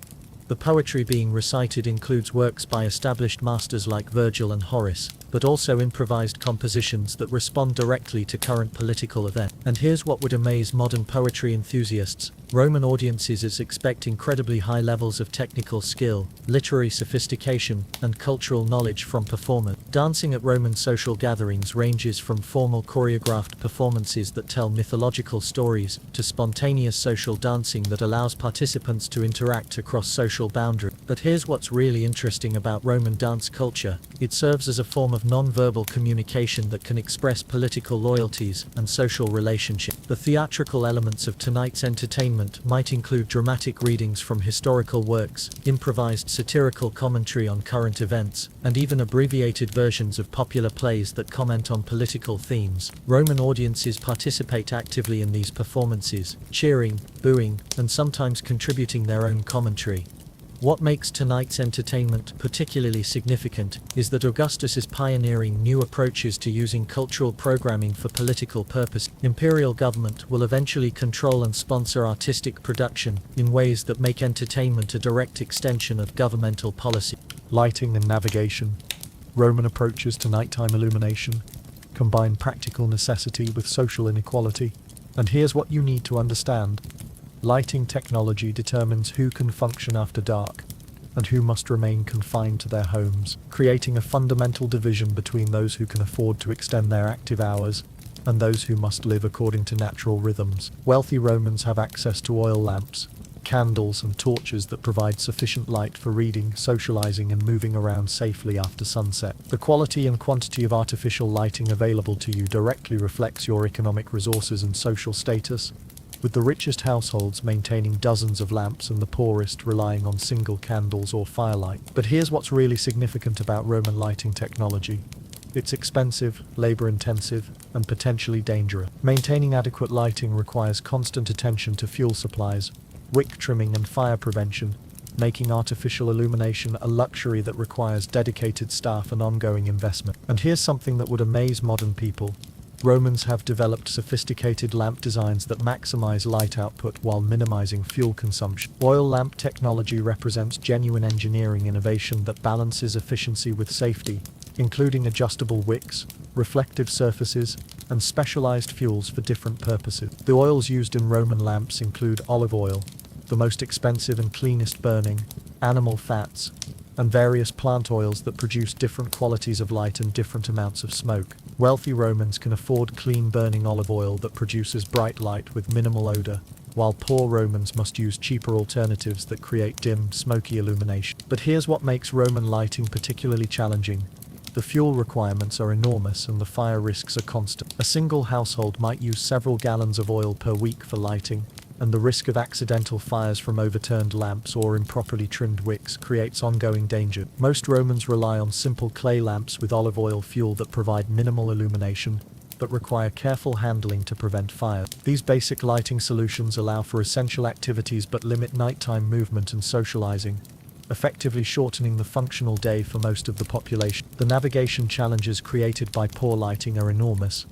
Speaker 1: The poetry being recited includes works by established masters like Virgil and Horace, but also improvised compositions that respond directly to current political events. And here's what would amaze modern poetry enthusiasts. Roman audiences expect incredibly high levels of technical skill, literary sophistication, and cultural knowledge from performers. Dancing at Roman social gatherings ranges from formal choreographed performances that tell mythological stories to spontaneous social dancing that allows participants to interact across social boundaries. But here's what's really interesting about Roman dance culture. It serves as a form of non-verbal communication that can express political loyalties and social relationships. The theatrical elements of tonight's entertainment might include dramatic readings from historical works, improvised satirical commentary on current events, and even abbreviated versions of popular plays that comment on political themes. Roman audiences participate actively in these performances, cheering, booing, and sometimes contributing their own commentary. What makes tonight's entertainment particularly significant is that Augustus is pioneering new approaches to using cultural programming for political purposes. Imperial government will eventually control and sponsor artistic production in ways that make entertainment a direct extension of governmental policy.
Speaker 2: Lighting and navigation. Roman approaches to nighttime illumination combine practical necessity with social inequality. And here's what you need to understand. Lighting technology determines who can function after dark, and who must remain confined to their homes, creating a fundamental division between those who can afford to extend their active hours and those who must live according to natural rhythms. Wealthy Romans have access to oil lamps, candles, and torches that provide sufficient light for reading, socializing, and moving around safely after sunset. The quality and quantity of artificial lighting available to you directly reflects your economic resources and social status, with the richest households maintaining dozens of lamps and the poorest relying on single candles or firelight. But here's what's really significant about Roman lighting technology. It's expensive, labor-intensive, and potentially dangerous. Maintaining adequate lighting requires constant attention to fuel supplies, wick trimming, and fire prevention, making artificial illumination a luxury that requires dedicated staff and ongoing investment. And here's something that would amaze modern people. Romans have developed sophisticated lamp designs that maximize light output while minimizing fuel consumption. Oil lamp technology represents genuine engineering innovation that balances efficiency with safety, including adjustable wicks, reflective surfaces, and specialized fuels for different purposes. The oils used in Roman lamps include olive oil, the most expensive and cleanest burning, animal fats, and various plant oils that produce different qualities of light and different amounts of smoke. Wealthy Romans can afford clean burning olive oil that produces bright light with minimal odor, while poor Romans must use cheaper alternatives that create dim, smoky illumination. But here's what makes Roman lighting particularly challenging. The fuel requirements are enormous and the fire risks are constant. A single household might use several gallons of oil per week for lighting, and the risk of accidental fires from overturned lamps or improperly trimmed wicks creates ongoing danger. Most Romans rely on simple clay lamps with olive oil fuel that provide minimal illumination, but require careful handling to prevent fire. These basic lighting solutions allow for essential activities but limit nighttime movement and socializing, effectively shortening the functional day for most of the population. The navigation challenges created by poor lighting are enormous,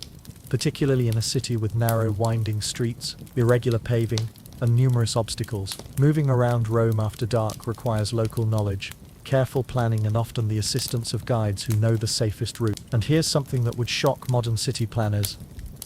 Speaker 2: particularly in a city with narrow, winding streets, irregular paving, and numerous obstacles. Moving around Rome after dark requires local knowledge, careful planning, and often the assistance of guides who know the safest route. And here's something that would shock modern city planners.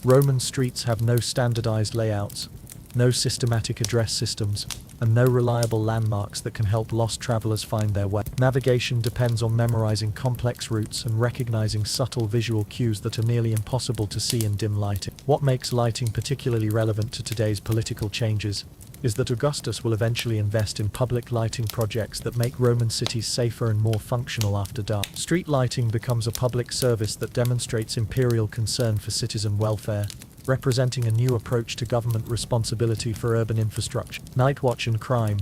Speaker 2: Roman streets have no standardized layouts, no systematic address systems, and no reliable landmarks that can help lost travelers find their way. Navigation depends on memorizing complex routes and recognizing subtle visual cues that are nearly impossible to see in dim lighting. What makes lighting particularly relevant to today's political changes is that Augustus will eventually invest in public lighting projects that make Roman cities safer and more functional after dark. Street lighting becomes a public service that demonstrates imperial concern for citizen welfare, representing a new approach to government responsibility for urban infrastructure. Night watch and crime.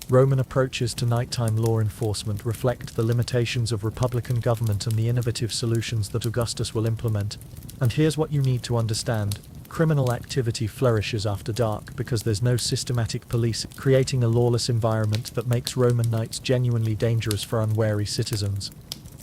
Speaker 2: Roman approaches to nighttime law enforcement reflect the limitations of Republican government and the innovative solutions that Augustus will implement. And here's what you need to understand. Criminal activity flourishes after dark because there's no systematic policing, creating a lawless environment that makes Roman nights genuinely dangerous for unwary citizens.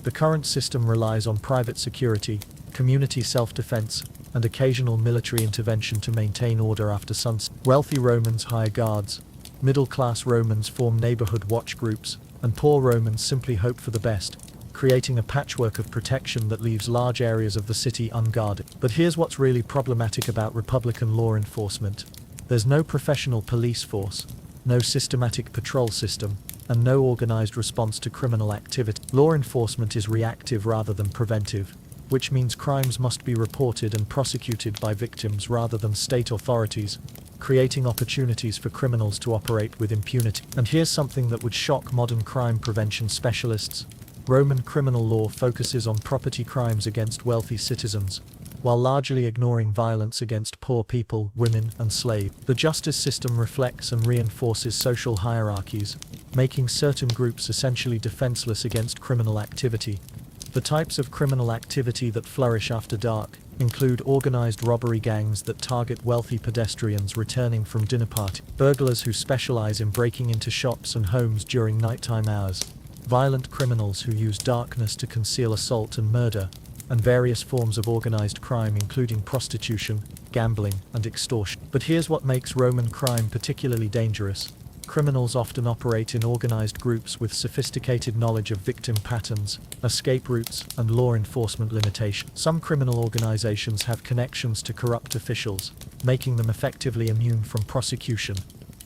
Speaker 2: The current system relies on private security, community self-defense, and occasional military intervention to maintain order after sunset. Wealthy Romans hire guards, middle-class Romans form neighborhood watch groups, and poor Romans simply hope for the best, creating a patchwork of protection that leaves large areas of the city unguarded. But here's what's really problematic about Republican law enforcement. There's no professional police force, no systematic patrol system, and no organized response to criminal activity. Law enforcement is reactive rather than preventive, which means crimes must be reported and prosecuted by victims rather than state authorities, creating opportunities for criminals to operate with impunity. And here's something that would shock modern crime prevention specialists. Roman criminal law focuses on property crimes against wealthy citizens, while largely ignoring violence against poor people, women, and slaves. The justice system reflects and reinforces social hierarchies, making certain groups essentially defenseless against criminal activity. The types of criminal activity that flourish after dark include organized robbery gangs that target wealthy pedestrians returning from dinner parties, burglars who specialize in breaking into shops and homes during nighttime hours, violent criminals who use darkness to conceal assault and murder, and various forms of organized crime including prostitution, gambling, and extortion. But here's what makes Roman crime particularly dangerous. Criminals often operate in organized groups with sophisticated knowledge of victim patterns, escape routes, and law enforcement limitations. Some criminal organizations have connections to corrupt officials, making them effectively immune from prosecution.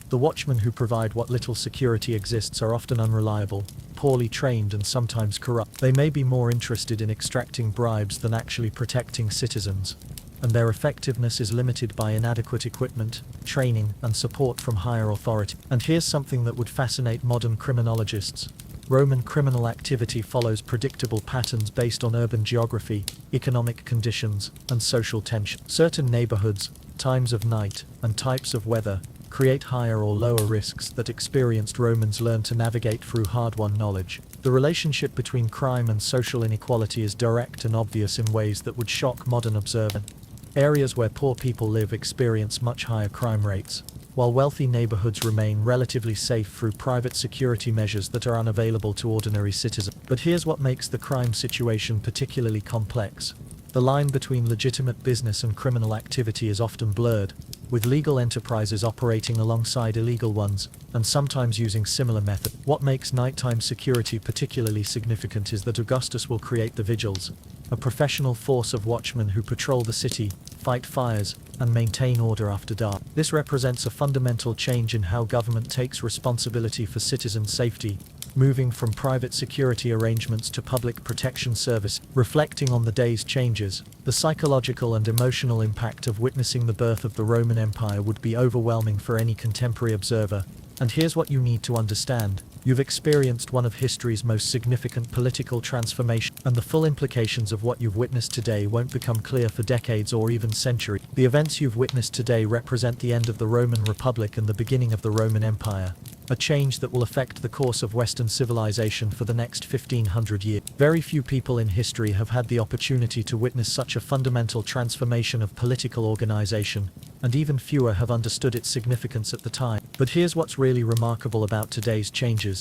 Speaker 2: The watchmen who provide what little security exists are often unreliable, poorly trained, and sometimes corrupt. They may be more interested in extracting bribes than actually protecting citizens, and their effectiveness is limited by inadequate equipment, training, and support from higher authority. And here's something that would fascinate modern criminologists. Roman criminal activity follows predictable patterns based on urban geography, economic conditions, and social tension. Certain neighborhoods, times of night, and types of weather create higher or lower risks that experienced Romans learned to navigate through hard-won knowledge. The relationship between crime and social inequality is direct and obvious in ways that would shock modern observers. Areas where poor people live experience much higher crime rates, while wealthy neighborhoods remain relatively safe through private security measures that are unavailable to ordinary citizens. But here's what makes the crime situation particularly complex. The line between legitimate business and criminal activity is often blurred, with legal enterprises operating alongside illegal ones, and sometimes using similar methods. What makes nighttime security particularly significant is that Augustus will create the vigils, a professional force of watchmen who patrol the city, fight fires, and maintain order after dark. This represents a fundamental change in how government takes responsibility for citizen safety, moving from private security arrangements to public protection service. Reflecting on the day's changes, the psychological and emotional impact of witnessing the birth of the Roman Empire would be overwhelming for any contemporary observer. And here's what you need to understand. You've experienced one of history's most significant political transformations, and the full implications of what you've witnessed today won't become clear for decades or even centuries. The events you've witnessed today represent the end of the Roman Republic and the beginning of the Roman Empire, a change that will affect the course of Western civilization for the next 1500 years. Very few people in history have had the opportunity to witness such a fundamental transformation of political organization, and even fewer have understood its significance at the time. But here's what's really remarkable about today's changes.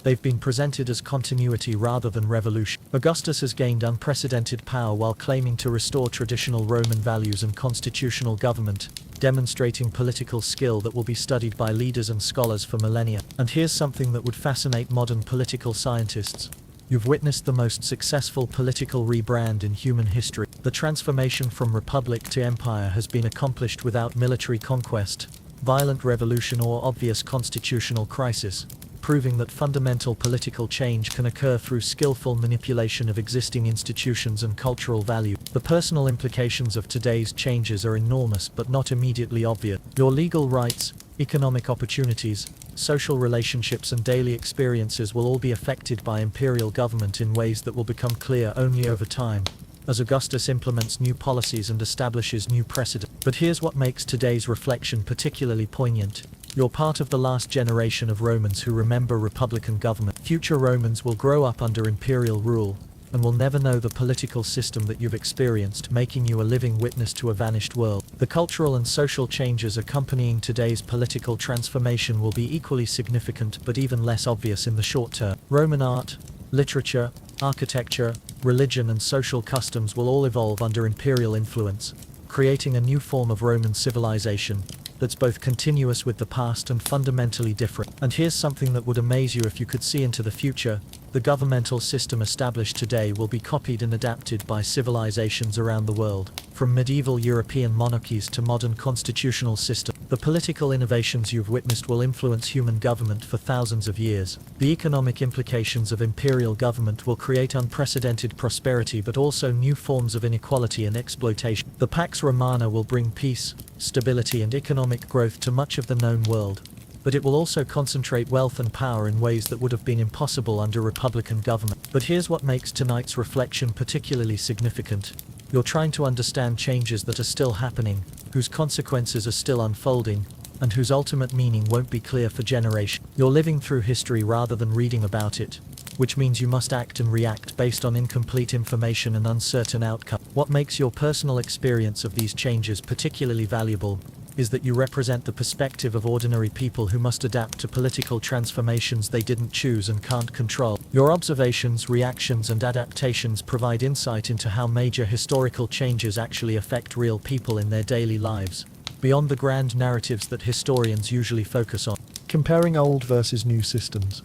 Speaker 2: They've been presented as continuity rather than revolution. Augustus has gained unprecedented power while claiming to restore traditional Roman values and constitutional government, demonstrating political skill that will be studied by leaders and scholars for millennia. And here's something that would fascinate modern political scientists. You've witnessed the most successful political rebrand in human history. The transformation from republic to empire has been accomplished without military conquest, violent revolution, or obvious constitutional crisis, proving that fundamental political change can occur through skillful manipulation of existing institutions and cultural value. The personal implications of today's changes are enormous but not immediately obvious. Your legal rights,
Speaker 1: economic opportunities, social relationships and daily experiences will all be affected by imperial government in ways that will become clear only over time, as Augustus implements new policies and establishes new precedents. But here's what makes today's reflection particularly poignant. You're part of the last generation of Romans who remember republican government. Future Romans will grow up under imperial rule, and will never know the political system that you've experienced, making you a living witness to a vanished world. The cultural and social changes accompanying today's political transformation will be equally significant but even less obvious in the short term. Roman art, literature, architecture, religion and social customs will all evolve under imperial influence, creating a new form of Roman civilization that's both continuous with the past and fundamentally different. And here's something that would amaze you if you could see into the future. The governmental system established today will be copied and adapted by civilizations around the world, from medieval European monarchies to modern constitutional systems. The political innovations you've witnessed will influence human government for thousands of years. The economic implications of imperial government will create unprecedented prosperity but also new forms of inequality and exploitation. The Pax Romana will bring peace, stability and economic growth to much of the known world, but it will also concentrate wealth and power in ways that would have been impossible under republican government. But here's what makes tonight's reflection particularly significant. You're trying to understand changes that are still happening, whose consequences are still unfolding, and whose ultimate meaning won't be clear for generations. You're living through history rather than reading about it, which means you must act and react based on incomplete information and uncertain outcomes. What makes your personal experience of these changes particularly valuable is that you represent the perspective of ordinary people who must adapt to political transformations they didn't choose and can't control. Your observations, reactions, and adaptations provide insight into how major historical changes actually affect real people in their daily lives, beyond the grand narratives that historians usually focus on.
Speaker 2: Comparing old versus new systems.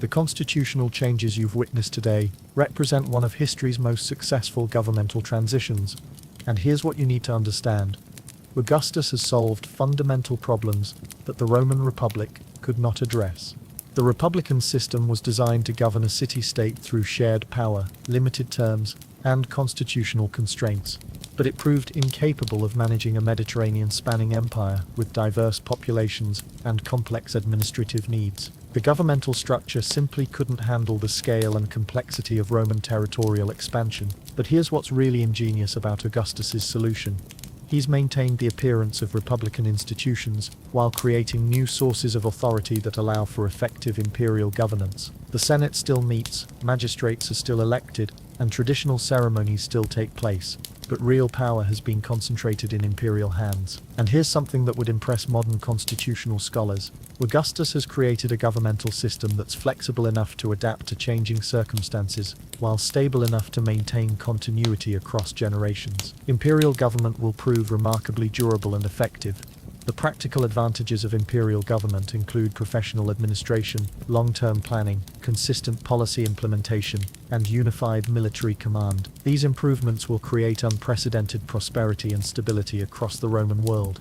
Speaker 2: The constitutional changes you've witnessed today represent one of history's most successful governmental transitions. And here's what you need to understand. Augustus has solved fundamental problems that the Roman Republic could not address. The republican system was designed to govern a city-state through shared power, limited terms, and constitutional constraints, but it proved incapable of managing a Mediterranean-spanning empire with diverse populations and complex administrative needs. The governmental structure simply couldn't handle the scale and complexity of Roman territorial expansion. But here's what's really ingenious about Augustus's solution. He's maintained the appearance of republican institutions while creating new sources of authority that allow for effective imperial governance. The Senate still meets, magistrates are still elected, and traditional ceremonies still take place, but real power has been concentrated in imperial hands. And here's something that would impress modern constitutional scholars. Augustus has created a governmental system that's flexible enough to adapt to changing circumstances, while stable enough to maintain continuity across generations. Imperial government will prove remarkably durable and effective. The practical advantages of imperial government include professional administration, long-term planning, consistent policy implementation, and unified military command. These improvements will create unprecedented prosperity and stability across the Roman world.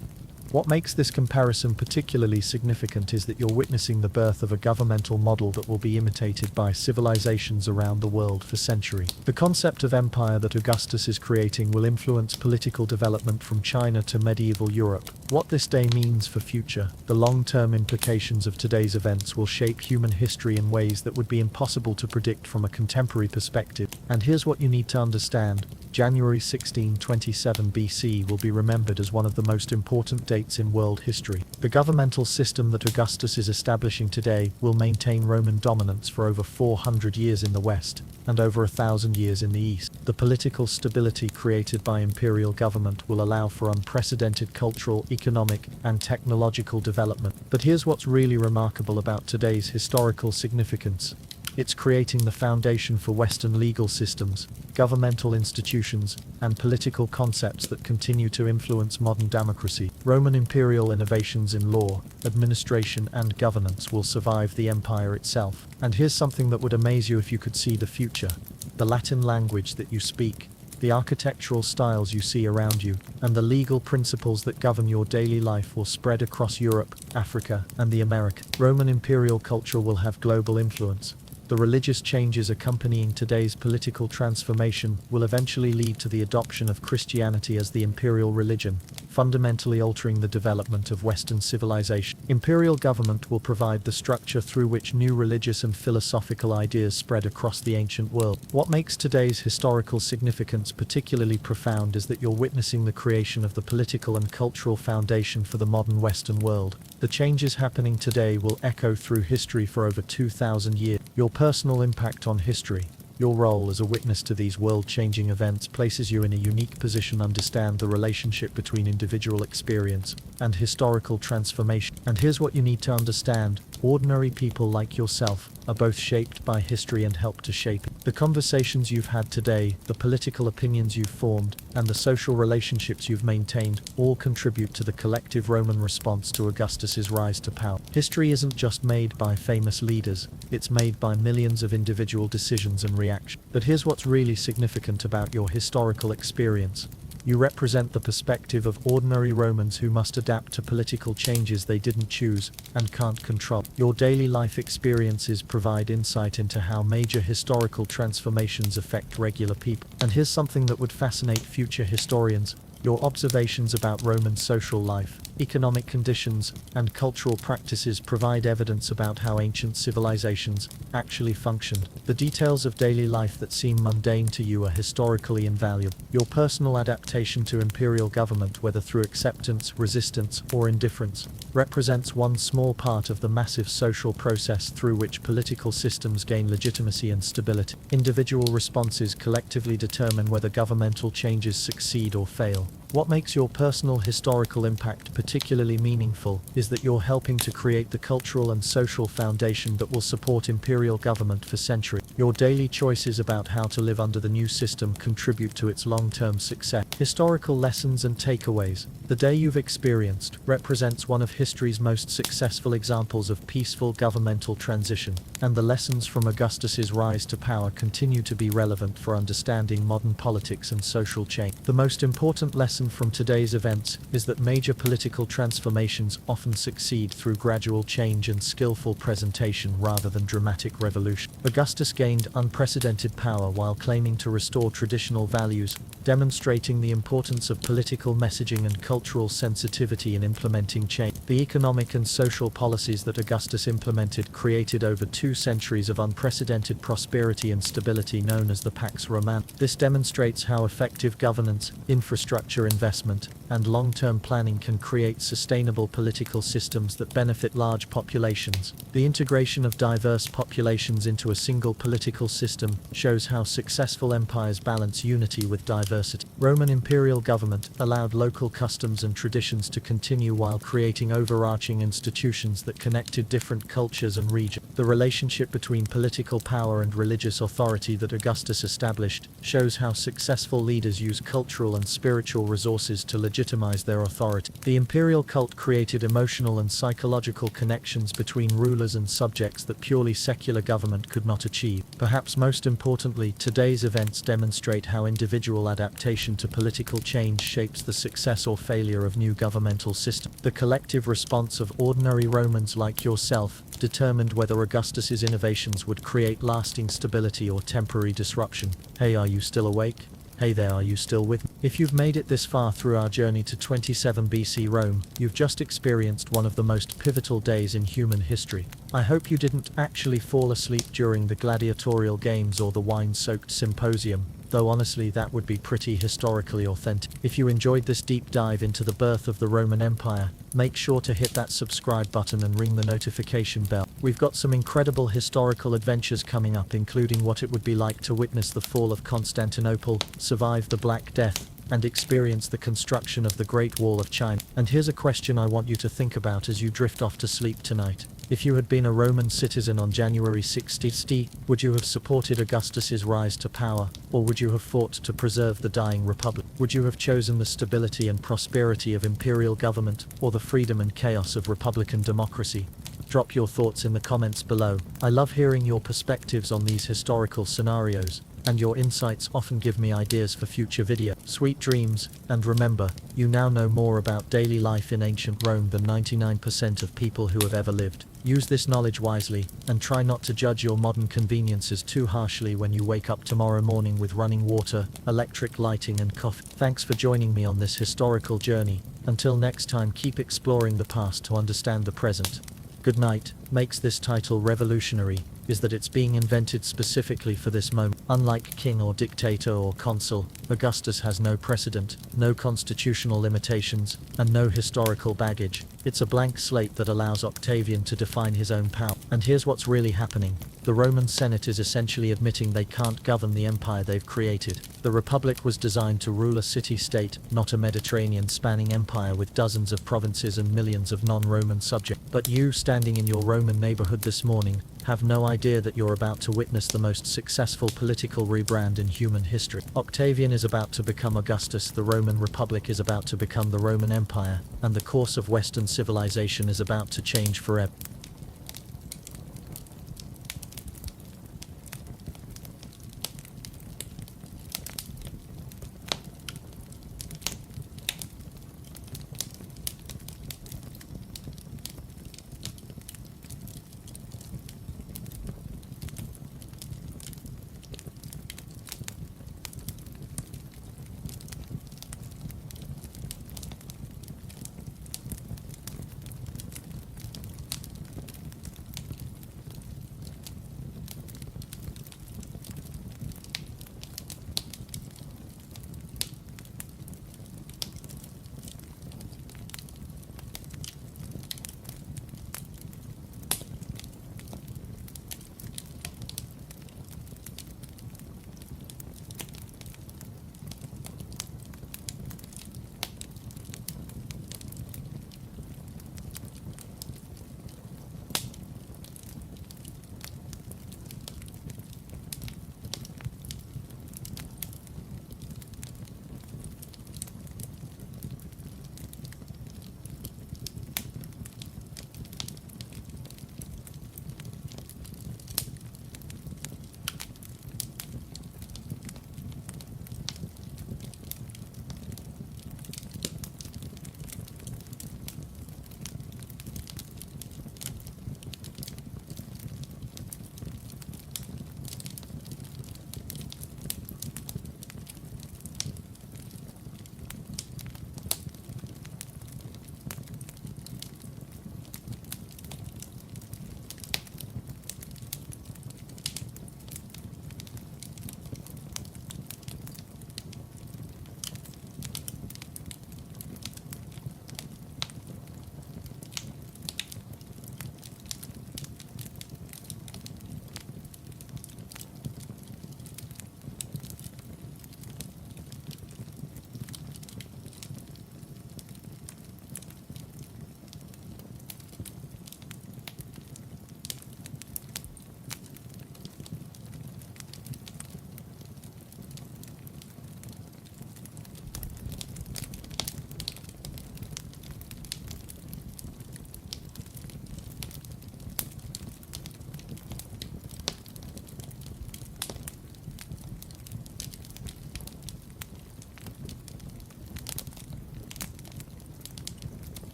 Speaker 2: What makes this comparison particularly significant is that you're witnessing the birth of a governmental model that will be imitated by civilizations around the world for centuries. The concept of empire that Augustus is creating will influence political development from China to medieval Europe. What this day means for the long-term implications of today's events will shape human history in ways that would be impossible to predict from a contemporary perspective. And here's what you need to understand. January 1627 BC will be remembered as one of the most important dates in world history. The governmental system that Augustus is establishing today will maintain Roman dominance for over 400 years in the West and over 1,000 years in the East. The political stability created by imperial government will allow for unprecedented cultural, economic, and technological development. But here's what's really remarkable about today's historical significance. It's creating the foundation for Western legal systems, governmental institutions, and political concepts that continue to influence modern democracy. Roman imperial innovations in law, administration, and governance will survive the empire itself. And here's something that would amaze you if you could see the future. The Latin language that you speak, the architectural styles you see around you, and the legal principles that govern your daily life will spread across Europe, Africa, and the Americas. Roman imperial culture will have global influence. The religious changes accompanying today's political transformation will eventually lead to the adoption of Christianity as the imperial religion, fundamentally altering the development of Western civilization. Imperial government will provide the structure through which new religious and philosophical ideas spread across the ancient world. What makes today's historical significance particularly profound is that you're witnessing the creation of the political and cultural foundation for the modern Western world. The changes happening today will echo through history for over 2,000 years. Your personal impact on history, your role as a witness to these world-changing events places you in a unique position to understand the relationship between individual experience and historical transformation. And here's what you need to understand. Ordinary people like yourself are both shaped by history and help to shape it. The conversations you've had today, the political opinions you've formed, and the social relationships you've maintained all contribute to the collective Roman response to Augustus's rise to power. History isn't just made by famous leaders, it's made by millions of individual decisions and reactions. But here's what's really significant about your historical experience. You represent the perspective of ordinary Romans who must adapt to political changes they didn't choose and can't control. Your daily life experiences provide insight into how major historical transformations affect regular people. And here's something that would fascinate future historians. Your observations about Roman social life, economic conditions, and cultural practices provide evidence about how ancient civilizations actually functioned. The details of daily life that seem mundane to you are historically invaluable. Your personal adaptation to imperial government, whether through acceptance, resistance, or indifference, represents one small part of the massive social process through which political systems gain legitimacy and stability. Individual responses collectively determine whether governmental changes succeed or fail. What makes your personal historical impact particularly meaningful is that you're helping to create the cultural and social foundation that will support imperial government for centuries. Your daily choices about how to live under the new system contribute to its long-term success. Historical lessons and takeaways. The day you've experienced represents one of history's most successful examples of peaceful governmental transition, and the lessons from Augustus's rise to power continue to be relevant for understanding modern politics and social change. The most important lesson from today's events is that major political transformations often succeed through gradual change and skillful presentation rather than dramatic revolution. Augustus gained unprecedented power while claiming to restore traditional values, demonstrating the importance of political messaging and cultural sensitivity in implementing change. The economic and social policies that Augustus implemented created over 2 centuries of unprecedented prosperity and stability known as the Pax Romana. This demonstrates how effective governance, infrastructure investment, and long-term planning can create sustainable political systems that benefit large populations. The integration of diverse populations into a single political system shows how successful empires balance unity with diversity. Roman imperial government allowed local customs and traditions to continue while creating overarching institutions that connected different cultures and regions. The relationship between political power and religious authority that Augustus established shows how successful leaders use cultural and spiritual resources to legitimize their authority. The imperial cult created emotional and psychological connections between rulers and subjects that purely secular government could not achieve. Perhaps most importantly, today's events demonstrate how individual adaptation to political change shapes the success or failure of new governmental systems. The collective response of ordinary Romans like yourself determined whether Augustus's innovations would create lasting stability or temporary disruption. Hey, are you still awake? Hey there, are you still with me? If you've made it this far through our journey to 27 BC Rome, you've just experienced one of the most pivotal days in human history. I hope you didn't actually fall asleep during the gladiatorial games or the wine-soaked symposium, though honestly that would be pretty historically authentic. If you enjoyed this deep dive into the birth of the Roman Empire, make sure to hit that subscribe button and ring the notification bell. We've got some incredible historical adventures coming up, including what it would be like to witness the fall of Constantinople, survive the Black Death, and experience the construction of the Great Wall of China. And here's a question I want you to think about as you drift off to sleep tonight. If you had been a Roman citizen on January 60, would you have supported Augustus's rise to power, or would you have fought to preserve the dying republic? Would you have chosen the stability and prosperity of imperial government, or the freedom and chaos of republican democracy? Drop your thoughts in the comments below. I love hearing your perspectives on these historical scenarios, and your insights often give me ideas for future videos. Sweet dreams, and remember, you now know more about daily life in ancient Rome than 99% of people who have ever lived. Use this knowledge wisely, and try not to judge your modern conveniences too harshly when you wake up tomorrow morning with running water, electric lighting and coffee. Thanks for joining me on this historical journey, Until next time, keep exploring the past to understand the present. Good night. Makes this title revolutionary is that it's being invented specifically for this moment. Unlike king or dictator or consul, Augustus has no precedent, no constitutional limitations, and no historical baggage. It's a blank slate that allows Octavian to define his own power. And here's what's really happening. The Roman Senate is essentially admitting they can't govern the empire they've created. The Republic was designed to rule a city-state, not a Mediterranean-spanning empire with dozens of provinces and millions of non-Roman subjects. But you, standing in your Roman neighborhood this morning, have no idea that you're about to witness the most successful political rebrand in human history. Octavian is about to become Augustus, the Roman Republic is about to become the Roman Empire, and the course of Western civilization is about to change forever.